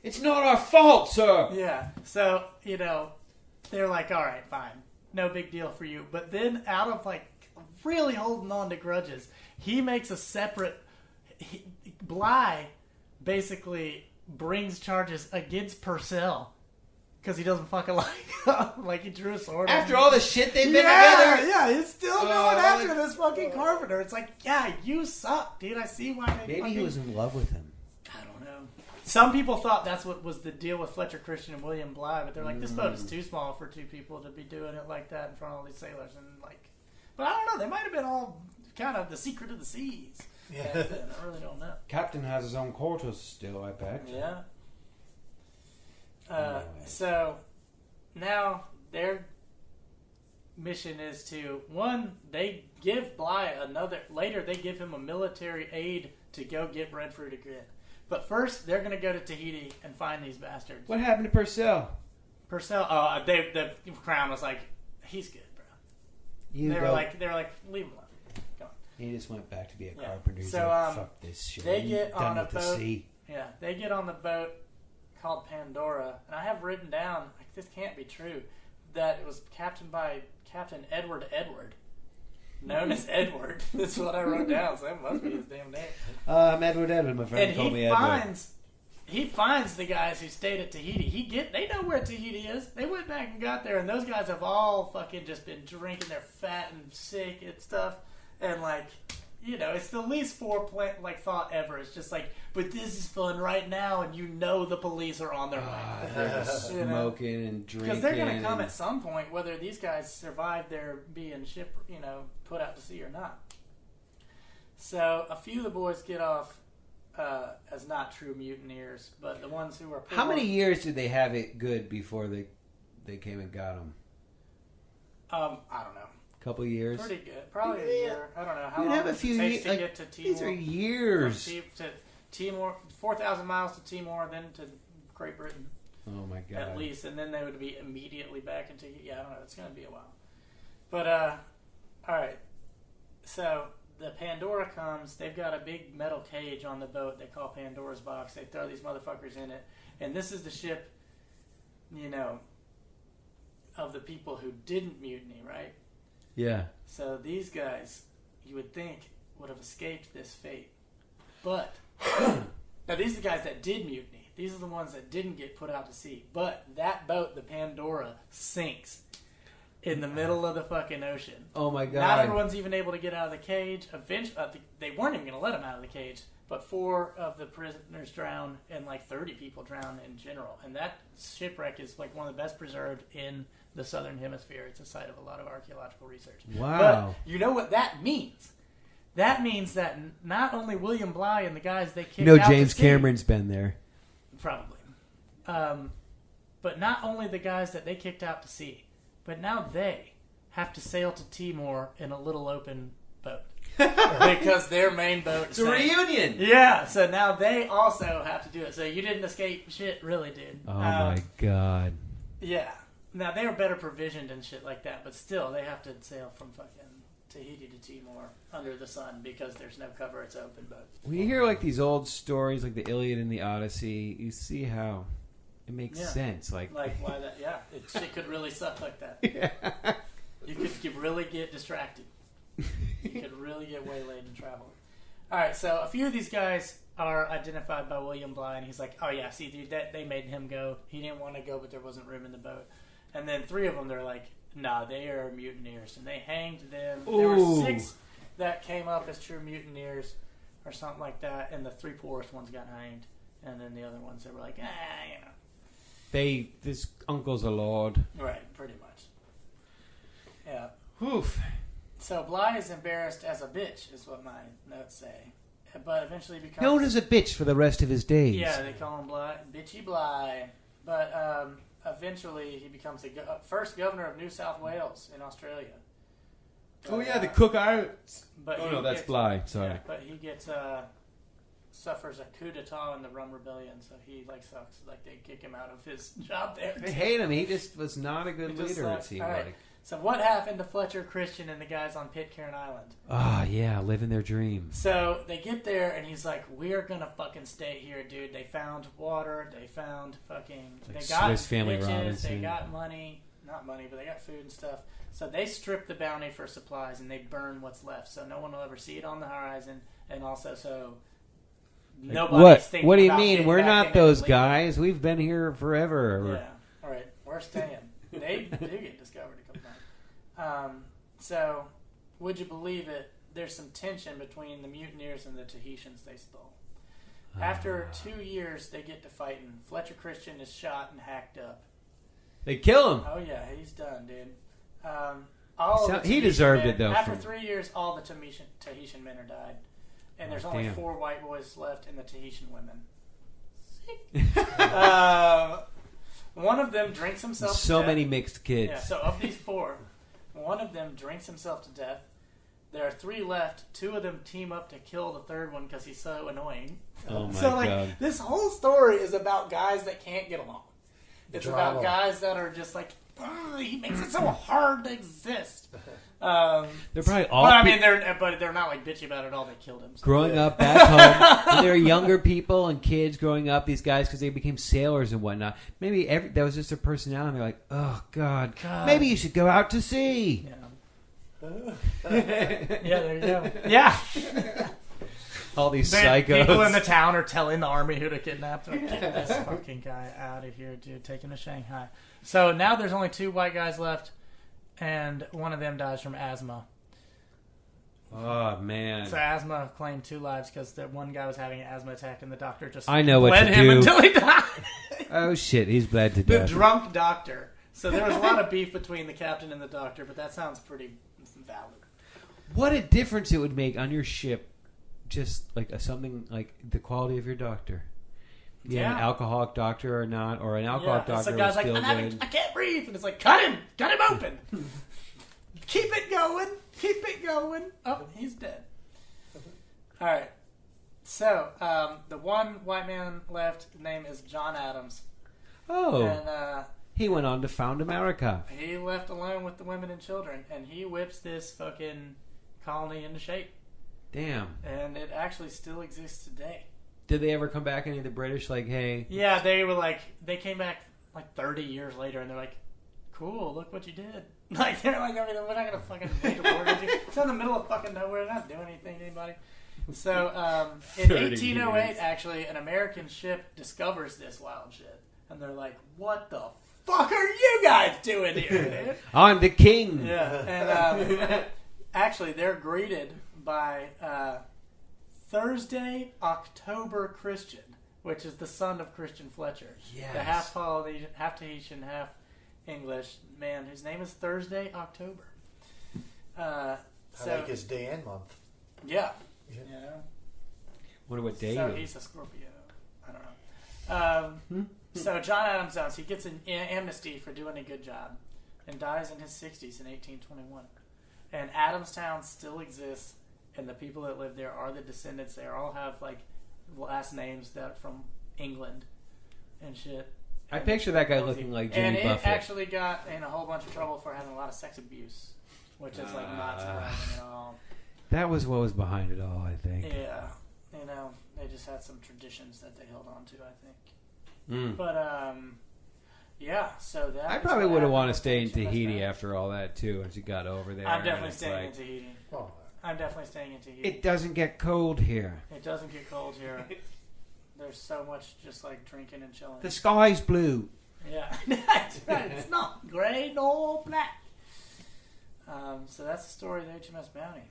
It's not our fault, sir. Yeah. So, they're like, all right, fine. No big deal for you. But then out of like really holding on to grudges, he makes a separate... Bligh basically brings charges against Purcell because he doesn't fucking like him. Like he drew a sword. After all the shit they've been together? Yeah, he's still going after this fucking Carpenter. It's like, yeah, you suck, dude. I see why they Maybe he was in love with him. I don't know. Some people thought that's what was the deal with Fletcher Christian and William Bligh, but they're like, this boat is too small for two people to be doing it like that in front of all these sailors. And like, but I don't know. They might have been all kind of the secret of the seas. Yeah, I really don't know. Captain has his own quarters still, I bet. Yeah. So now their mission is to they give Bligh later they give him a military aid to go get breadfruit again. But first they're gonna go to Tahiti and find these bastards. What happened to Purcell? The Crown was like, he's good, bro. They were like, leave him alone. Go on. He just went back to be a carpenter. So fuck this shit. They get on a boat. The sea. Yeah, they get on the boat called Pandora, and I have written down, like, this can't be true, that it was captained by Captain Edward, known as Edward. That's what I wrote down, so that must be his damn name. I'm Edward. My friend called me Edward. He finds the guys who stayed at Tahiti. They know where Tahiti is. They went back and got there, and those guys have all fucking just been drinking. They're fat and sick and stuff, and like, it's the least thought ever. It's just like, but this is fun right now, and the police are on their way. They're smoking and drinking. Because they're going to come at some point, whether these guys survive their being put out to sea or not. So a few of the boys get off as not true mutineers, but the ones who are... How many years did they have it good before they came and got them? I don't know. Couple years, pretty good. Probably a year. I don't know how long it takes to get to Timor. These are years. To Timor, 4,000 miles to Timor, then to Great Britain. Oh my god! At least, and then they would be immediately back into. Yeah, I don't know. It's going to be a while. But all right. So the Pandora comes. They've got a big metal cage on the boat they call Pandora's box. They throw these motherfuckers in it, and this is the ship. of the people who didn't mutiny, right? Yeah. So these guys, you would think, would have escaped this fate. But, now these are the guys that did mutiny. These are the ones that didn't get put out to sea. But that boat, the Pandora, sinks in the middle of the fucking ocean. Oh my god. Not everyone's even able to get out of the cage. Eventually, they weren't even going to let them out of the cage. But 4 of the prisoners drowned, and like 30 people drowned in general. And that shipwreck is like one of the best preserved in the southern hemisphere. It's a site of a lot of archaeological research. Wow. But you know what that means? That means that not only William Bligh and the guys they kicked You know out James to sea, Cameron's been there. probably, but not only the guys that they kicked out to sea, but now they have to sail to Timor in a little open boat because their main boat It's a reunion. Yeah, so now they also have to do it. So you didn't escape shit, really, dude. Oh my god. Yeah. Now they are better provisioned and shit like that, but still they have to sail from fucking Tahiti to Timor under the sun because there's no cover. It's open boat. When you hear like these old stories, like the Iliad and the Odyssey, you see how it makes sense. Like why that? Yeah, shit could really suck like that. Yeah. You could really get distracted. You could really get waylaid and travel. All right, so a few of these guys are identified by William Bligh, and he's like, "Oh yeah, see, dude, that they made him go. He didn't want to go, but there wasn't room in the boat." And then 3 of them, they're like, "Nah, they are mutineers," and they hanged them. There were 6 that came up as true mutineers, or something like that, and the 3 poorest ones got hanged, and then the other ones that were like, you know. This uncle's a lord. Right, pretty much. Yeah. Oof. So Bligh is embarrassed as a bitch, is what my notes say. But eventually becomes... Known as a bitch for the rest of his days. Yeah, they call him Bligh, Bitchy Bligh. But eventually he becomes the first governor of New South Wales in Australia. Oh yeah, the Cook Islands. But Oh no, that's Bligh. Sorry. Yeah, but he gets suffers a coup d'etat in the Rum Rebellion, so he sucks. Like they kick him out of his job there. They hate him. He just was not a good He just leader. It sucks. seemed All right. like. So what happened to Fletcher Christian and the guys on Pitcairn Island? Oh yeah, living their dreams. So they get there and he's like, "We're gonna fucking stay here, dude." They found water. They found fucking. Like they got Swiss Family bitches, Robinson. They got money, not money, but they got food and stuff. So they strip the bounty for supplies and they burn what's left, so no one will ever see it on the horizon, and also so nobody's thinking. What do you about mean? getting We're back not in those and guys. We've been here forever. leaving. Yeah. All right. We're staying. They do get discovered a couple times. So, would you believe it? There's some tension between the mutineers and the Tahitians they stole. After 2 years, they get to fighting. Fletcher Christian is shot and hacked up. They kill him. Oh yeah, he's done, dude. He deserved it, though. After 3 years, all the Tahitian men are died, and there's only 4 white boys left, and the Tahitian women. One of them drinks himself. So to death. many mixed kids. Yeah. So of these 4, one of them drinks himself to death. There are 3 left. 2 of them team up to kill the third one because he's so annoying. Oh my So god! this whole story is about guys that can't get along. It's Drama. about guys that are just like, he makes it so hard to exist. They're probably all. But I mean, they're not like bitchy about it all. They killed him. So. Growing up back home, when they were younger people and kids growing up, these guys, because they became sailors and whatnot, maybe that was just their personality. They're like, oh, God, maybe you should go out to sea. Yeah. Yeah, there you go. Yeah. All these People psychos. in the town are telling the army who to kidnap. Like, get this fucking guy out of here, dude. Take him to Shanghai. So now there's only 2 white guys left, and one of them dies from asthma. Oh, man. So asthma claimed 2 lives because the one guy was having an asthma attack, and the doctor just I know what bled to him do. until he died. Oh, shit. He's bled to The death. drunk doctor. So there was a lot of beef between the captain and the doctor, but that sounds pretty valid. What a difference it would make on your ship, just like something like the quality of your doctor. Yeah, an alcoholic doctor or not, or an alcoholic doctor. So guy's like, still I good. can't breathe, and it's like, cut him open, keep it going. Oh, he's dead. All right. So the one white man left, name is John Adams. Oh, And he went on to found America. he left alone with the women and children, and he whips this fucking colony into shape. Damn. And it actually still exists today. Did they ever come back? Any of the British like, hey? Yeah, they were like, they came back like 30 years later, and they're like, cool, look what you did. Like, they're like, I mean, we're not going to fucking make a war against you. It's in the middle of fucking nowhere. They're not doing anything to anybody. So, in 1808, actually, an American ship discovers this wild shit. And they're like, what the fuck are you guys doing here, dude? I'm the king. Yeah. And actually, they're greeted by Thursday October Christian, which is the son of Christian Fletcher. Yes. The half Polynesian, half Tahitian, half English man whose name is Thursday October. I like his day and month. Yeah. Yeah. You know? Wonder what day So it is. he's a Scorpio. I don't know. So John Adams Jones, he gets an amnesty for doing a good job and dies in his 60s in 1821. And Adamstown still exists, and the people that live there are the descendants. They all have like last names that from England and shit. I picture that guy looking like Jimmy And Buffett. it actually got in a whole bunch of trouble for having a lot of sex abuse, which is like not surprising at all. That was what was behind it all, I think. Yeah, you know, they just had some traditions that they held on to, I think. Mm. But yeah. So that I is probably what would have happened wanted to with stay in HMS Tahiti Bounty. after all that too. Once you got over there, I'm and definitely it's staying like, in Tahiti. Oh, I'm definitely staying in Tahiti. It doesn't get cold here. It doesn't get cold here. There's so much just like drinking and chilling. The sky's blue. Yeah, that's right. It's not gray nor black. So that's the story of the HMS Bounty.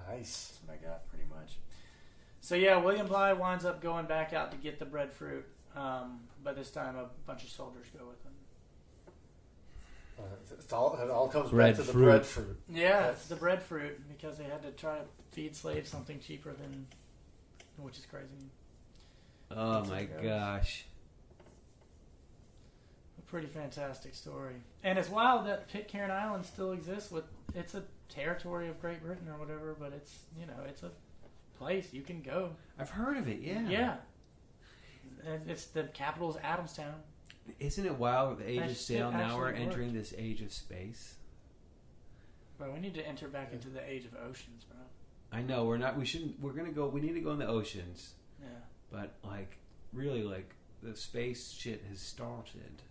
nice. That's what I got, pretty much. So yeah, William Bligh winds up going back out to get the breadfruit, but this time a bunch of soldiers go with him. It all comes Bread back to the fruit. breadfruit. Yeah, it's the breadfruit because they had to try to feed slaves something cheaper than, which is crazy. Oh That's my how it goes. gosh. A pretty fantastic story, and it's wild that Pitcairn Island still exists. It's a territory of Great Britain or whatever, but it's it's a place you can go. I've heard of it, yeah. Yeah. And it's the capital is Adamstown. Isn't it wild with the age That of shit sail? Now we're actually entering worked. this age of space. Bro, we need to enter back into the age of oceans, bro. I know we're not. We shouldn't. We're gonna go. We need to go in the oceans. Yeah. But like, really, like the space shit has started.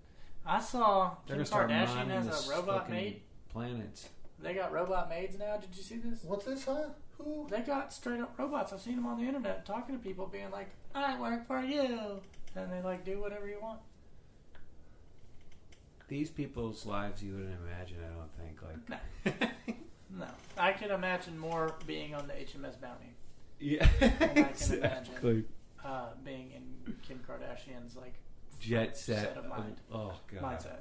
I saw They're Kim gonna start Kardashian mining has this a robot fucking maid. planets. They got robot maids now. Did you see this? What's this, huh? Who? They got straight up robots. I've seen them on the internet talking to people, being like, "I work for you," and they like do whatever you want. These people's lives you wouldn't imagine. I don't think. Like, No, I can imagine more being on the HMS Bounty. yeah, imagine. exactly. Being in Kim Kardashian's like Jet set. of mind. Oh god. mindset.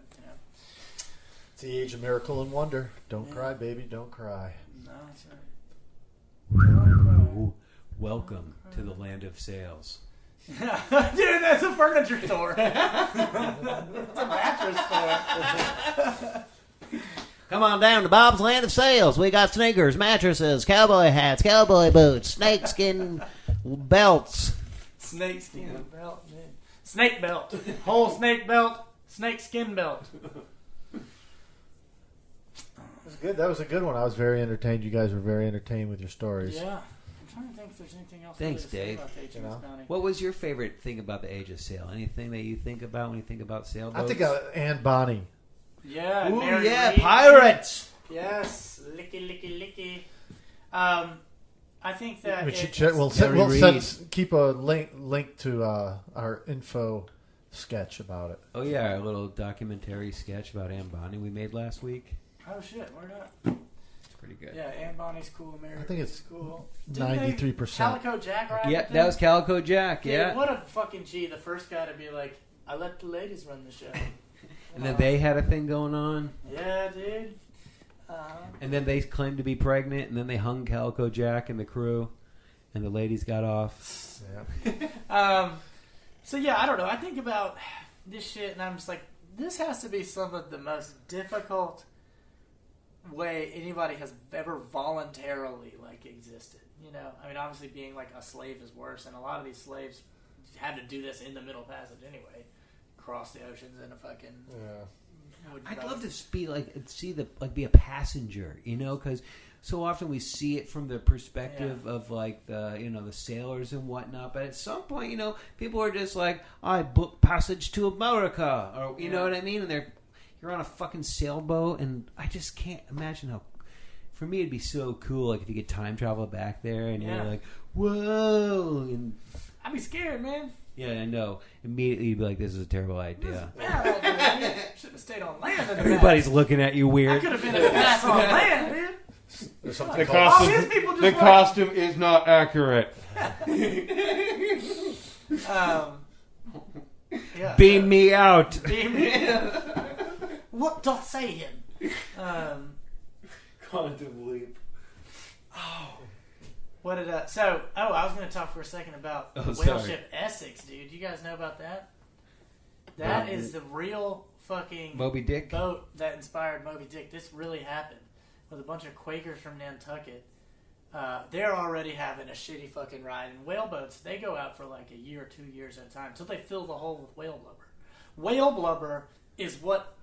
It's the age of miracle and wonder. Don't Yeah. cry, baby. Don't cry. No, that's right. Ooh, welcome to the land of sails. Dude, that's a furniture store. It's a mattress store. Come on down to Bob's Land of Sales. We got sneakers, mattresses, cowboy hats, cowboy boots, snakeskin belts. Snake skin belt, man. Snake belt. Whole snake belt. Snake skin belt. That was good. That was a good one. I was very entertained. You guys were very entertained with your stories. Yeah. I'm trying to think if there's anything else Thanks, to say Dave. about the HMS You know? Bounty. What was your favorite thing about the age of sail? Anything that you think about when you think about sailboats? I think Anne Bonny. Yeah. Ooh, Mary yeah, Read. pirates. Yes. Licky. I think that Keep a link to our info sketch about it. Oh yeah, our little documentary sketch about Anne Bonny we made last week. Oh shit, where not? It's pretty good. Yeah, Anne Bonny's cool. Mary I think Read's it's cool. 93%. Calico Jack ride Yeah, with that them? was Calico Jack. Dude, Yeah, what a fucking G. The first guy to be like, I let the ladies run the show. and then they had a thing going on, Yeah, dude. and then they claimed to be pregnant, and then they hung Calico Jack and the crew, and the ladies got off. Yeah. So yeah, I don't know. I think about this shit, and I'm just like, this has to be some of the most difficult way anybody has ever voluntarily like existed. You know, I mean, obviously being like a slave is worse, and a lot of these slaves had to do this in the Middle Passage anyway, cross the oceans in a fucking. Yeah. I'd love to be a passenger, you know, because so often we see it from the perspective of like the sailors and whatnot. But at some point, people are just like, I book passage to America, or you know what I mean, and you're you're on a fucking sailboat, and I just can't imagine how. For me, it'd be so cool, like if you could time travel back there, and you're like, whoa, and I'd be scared, man. yeah, I know. Immediately, you'd be like, "This is a terrible idea." Should have stayed on land. Everybody's looking at you I weird. could have been a pass on land, man. There's something The called- All these people costume, just the like- costume is not accurate. Yeah. Beam me out. What doth say him? Quantum leap. What did I was going to talk for a second about the whale sorry. ship Essex, dude. You guys know about that? That is the real fucking Moby Dick. boat that inspired Moby Dick. This really happened with a bunch of Quakers from Nantucket. They're already having a shitty fucking ride. And whale boats, they go out for like a year or 2 years at a time until they fill the hole with whale blubber. Whale blubber is what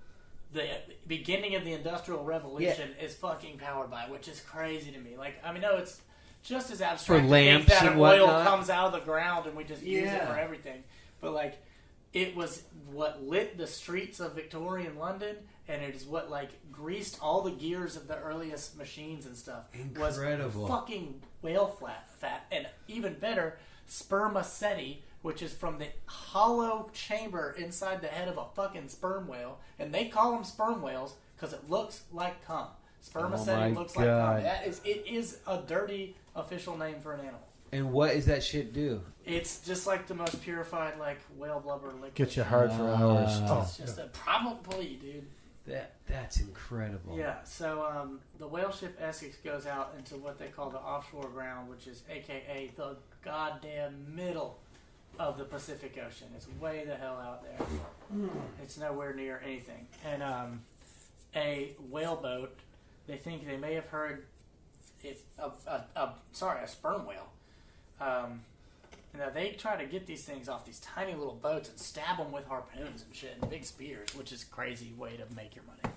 the beginning of the Industrial Revolution is fucking powered by, which is crazy to me. Like, I mean, no, it's just as abstract For to lamps think that and oil whatnot. comes out of the ground and we just use it Yeah. for everything. But like, it was what lit the streets of Victorian London, and it is what like greased all the gears of the earliest machines and stuff. Incredible. Was fucking whale fat, and even better, spermaceti, which is from the hollow chamber inside the head of a fucking sperm whale, and they call them sperm whales because it looks like cum. Spermaceti looks like cum. It is a dirty official name for an animal. And what does that shit do? It's just like the most purified like whale blubber liquid. Gets you hard for hours. It's just a probably, dude. That's incredible. Yeah, so the whale ship Essex goes out into what they call the offshore ground, which is AKA the goddamn middle of the Pacific Ocean. It's way the hell out there. It's nowhere near anything. And a whaleboat, they think they may have heard a sperm whale. Now they try to get these things off these tiny little boats and stab them with harpoons and shit and big spears, which is a crazy way to make your money.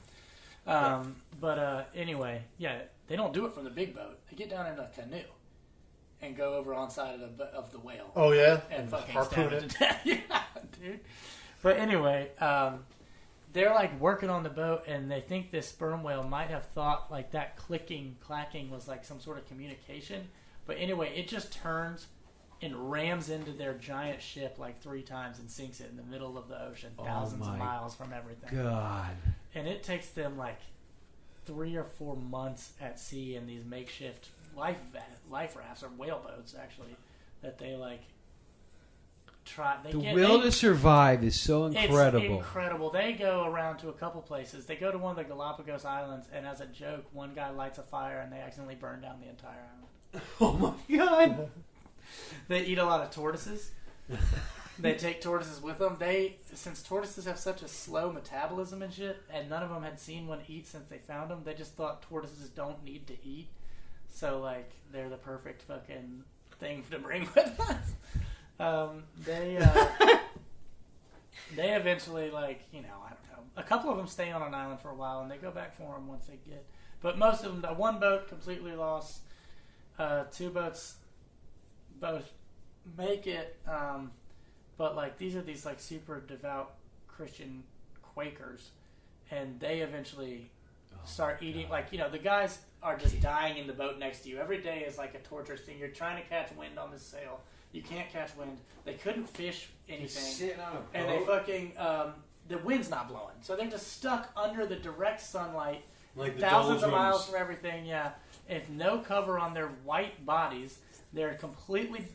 But anyway, yeah, they don't do it from the big boat. They get down in a canoe and go over on side of the whale. Oh yeah, And fucking harpoon stab it it. to death. Yeah, dude. But anyway, they're like working on the boat, and they think this sperm whale might have thought like that clacking was like some sort of communication. But anyway, it just turns and rams into their giant ship like 3 times and sinks it in the middle of the ocean, thousands of miles from everything. God. And it takes them like 3 or 4 months at sea in these makeshift life rafts or whale boats, actually, that they like try. The will to survive is so incredible. It's incredible. They go around to a couple places. They go to one of the Galapagos Islands, and as a joke, one guy lights a fire and they accidentally burn down the entire island. Oh my God. They eat a lot of tortoises. They take tortoises with them. Since tortoises have such a slow metabolism and shit, and none of them had seen one eat since they found them, they just thought tortoises don't need to eat. So, like, they're the perfect fucking thing to bring with us. They eventually, like, I don't know. A couple of them stay on an island for a while, and they go back for them once they get. But most of them, one boat completely lost. 2 boats both make it, but like these are these like super devout Christian Quakers, and they eventually start eating. Like the guys are just dying in the boat next to you. Every day is like a torturous thing. You're trying to catch wind on this sail. You can't catch wind. They couldn't fish anything, Sitting on a boat. and they fucking the wind's not blowing, so they're just stuck under the direct sunlight, Like the thousands of miles doldrums. from everything. Yeah. If no cover on their white bodies, they're completely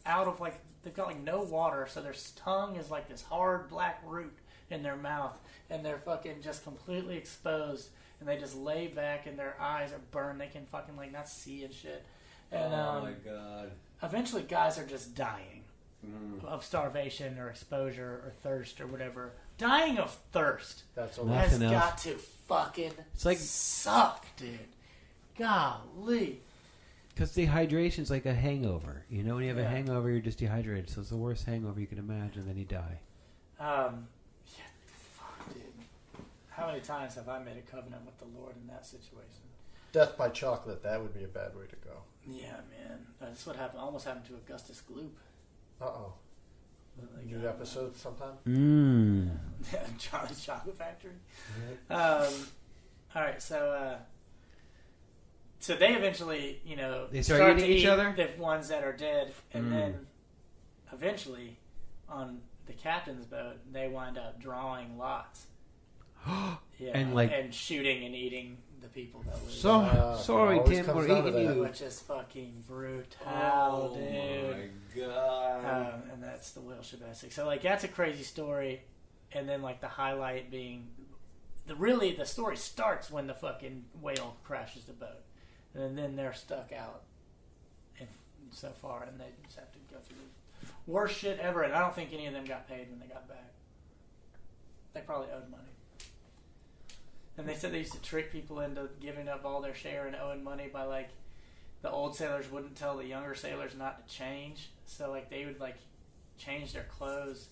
out of they've got like no water, so their tongue is like this hard black root in their mouth, and they're fucking just completely exposed, and they just lay back, and their eyes are burned. They can fucking like not see and shit. And Oh my God. eventually, guys are just dying of starvation or exposure or thirst or whatever. Dying of thirst That's Nothing has else. got to fucking suck, dude. Golly. Because dehydration's like a hangover. When you have a Yeah. hangover, you're just dehydrated. So it's the worst hangover you can imagine. Then you die. Yeah, fuck, dude. How many times have I made a covenant with the Lord in that situation? Death by chocolate. That would be a bad way to go. Yeah, man. That's what happened. Almost happened to Augustus Gloop. Uh-oh. A new episode sometime. Charlie's Chocolate Factory. All right, so they eventually, They start eating to each eat other? the ones that are dead, and then eventually on the captain's boat, they wind up drawing lots. Yeah, and shooting and eating the people that live. Sorry, always Tim, comes we're down to eating that. you. Which is fucking brutal, dude. my god. And that's the whale ship Essex. So that's a crazy story, and then the highlight being the story starts when the fucking whale crashes the boat, and then they're stuck out, and so far, and they just have to go through the worst shit ever. And I don't think any of them got paid when they got back. They probably owed money. And they said they used to trick people into giving up all their share and owing money by the old sailors wouldn't tell the younger sailors not to change. So they would change their clothes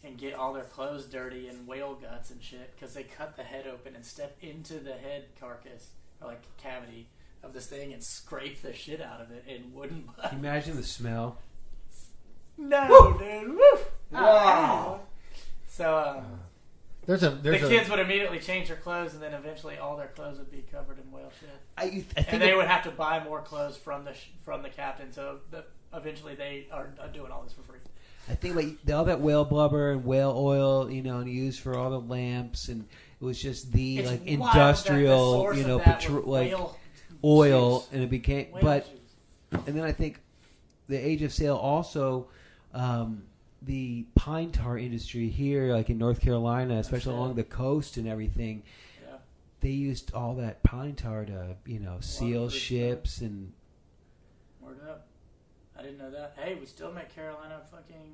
and get all their clothes dirty and whale guts and shit because they cut the head open and step into the head carcass or cavity of this thing and scrape the shit out of it in wooden buckets. Can you imagine the smell? No, dude. Woo! Wow. So There's the kids would immediately change their clothes, and then eventually all their clothes would be covered in whale shit. I think And they would have to buy more clothes from the captain. So eventually they are doing all this for free. I think all that whale blubber and whale oil, and used for all the lamps, and it was just the It's wild industrial, that the source of that was whale oil, juice. and it became. Whale But juice. and then I think the Age of Sail also. The pine tar industry here, in North Carolina, especially along the coast and everything, Yeah. they used all that pine tar to, seal Waterproof ships and. Word up. I didn't know that. Hey, we still make Carolina fucking...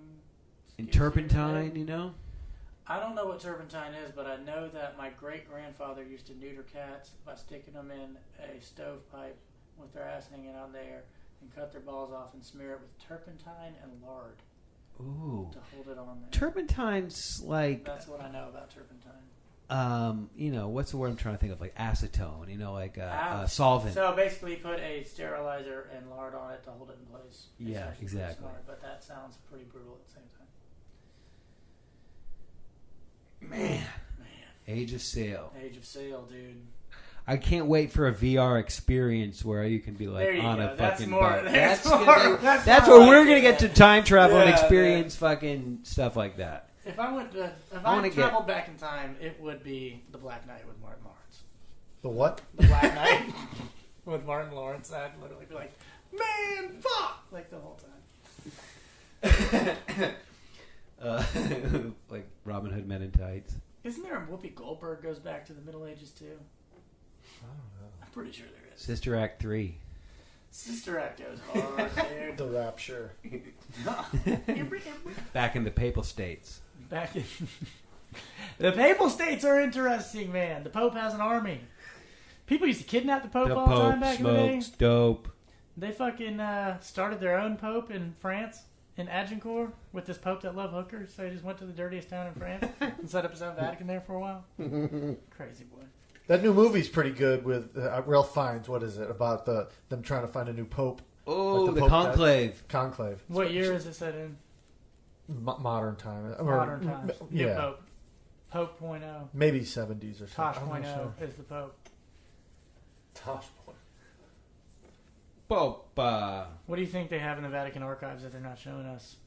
And skis here turpentine, today. I don't know what turpentine is, but I know that my great-grandfather used to neuter cats by sticking them in a stovepipe with their ass hanging out there and cut their balls off and smear it with turpentine and lard Ooh. to hold it on there. Turpentine's That's what I know about turpentine. what's the word I'm trying to think of? Acetone, solvent. So basically, you put a sterilizer and lard on it to hold it in place. It's Yeah, actually pretty exactly. smart, but that sounds pretty brutal at the same time. Man. Age of Sail. Age of Sail, dude. I can't wait for a VR experience where you can be There you on go. a That's fucking more. boat. That's That's more where we're like gonna it. get to time travel and Yeah, experience fucking stuff like that. If I went to, if I I, wanna traveled back in time, it would be the Black Knight with Martin Lawrence. the what? The Black Knight with Martin Lawrence. I'd literally be like, man, fuck, the whole time. Like Robin Hood Men in Tights. Isn't there a Whoopi Goldberg goes back to the Middle Ages too? I don't know. I'm pretty sure there is. Sister Act 3. Sister Act goes hard, dude. The Rapture. Back in the Papal States. Back in the Papal States are interesting, man. The Pope has an army. People used to kidnap the Pope The all the time Pope back in the day. smokes dope. They fucking started their own Pope in France, in Agincourt, with this Pope that loved hookers. So he just went to the dirtiest town in France and set up his own Vatican there for a while. Crazy boy. That new movie's pretty good with Ralph Fiennes. What is it about them trying to find a new pope? Oh, Like the the Pope Conclave. Conclave. What year is it set in? Modern time. Modern times. New Yeah. Pope. Pope .0. Maybe 70s or Tosh something. I'm not sure. .0 is the Pope. Tosh point. Pope. What do you think they have in the Vatican archives that they're not showing us?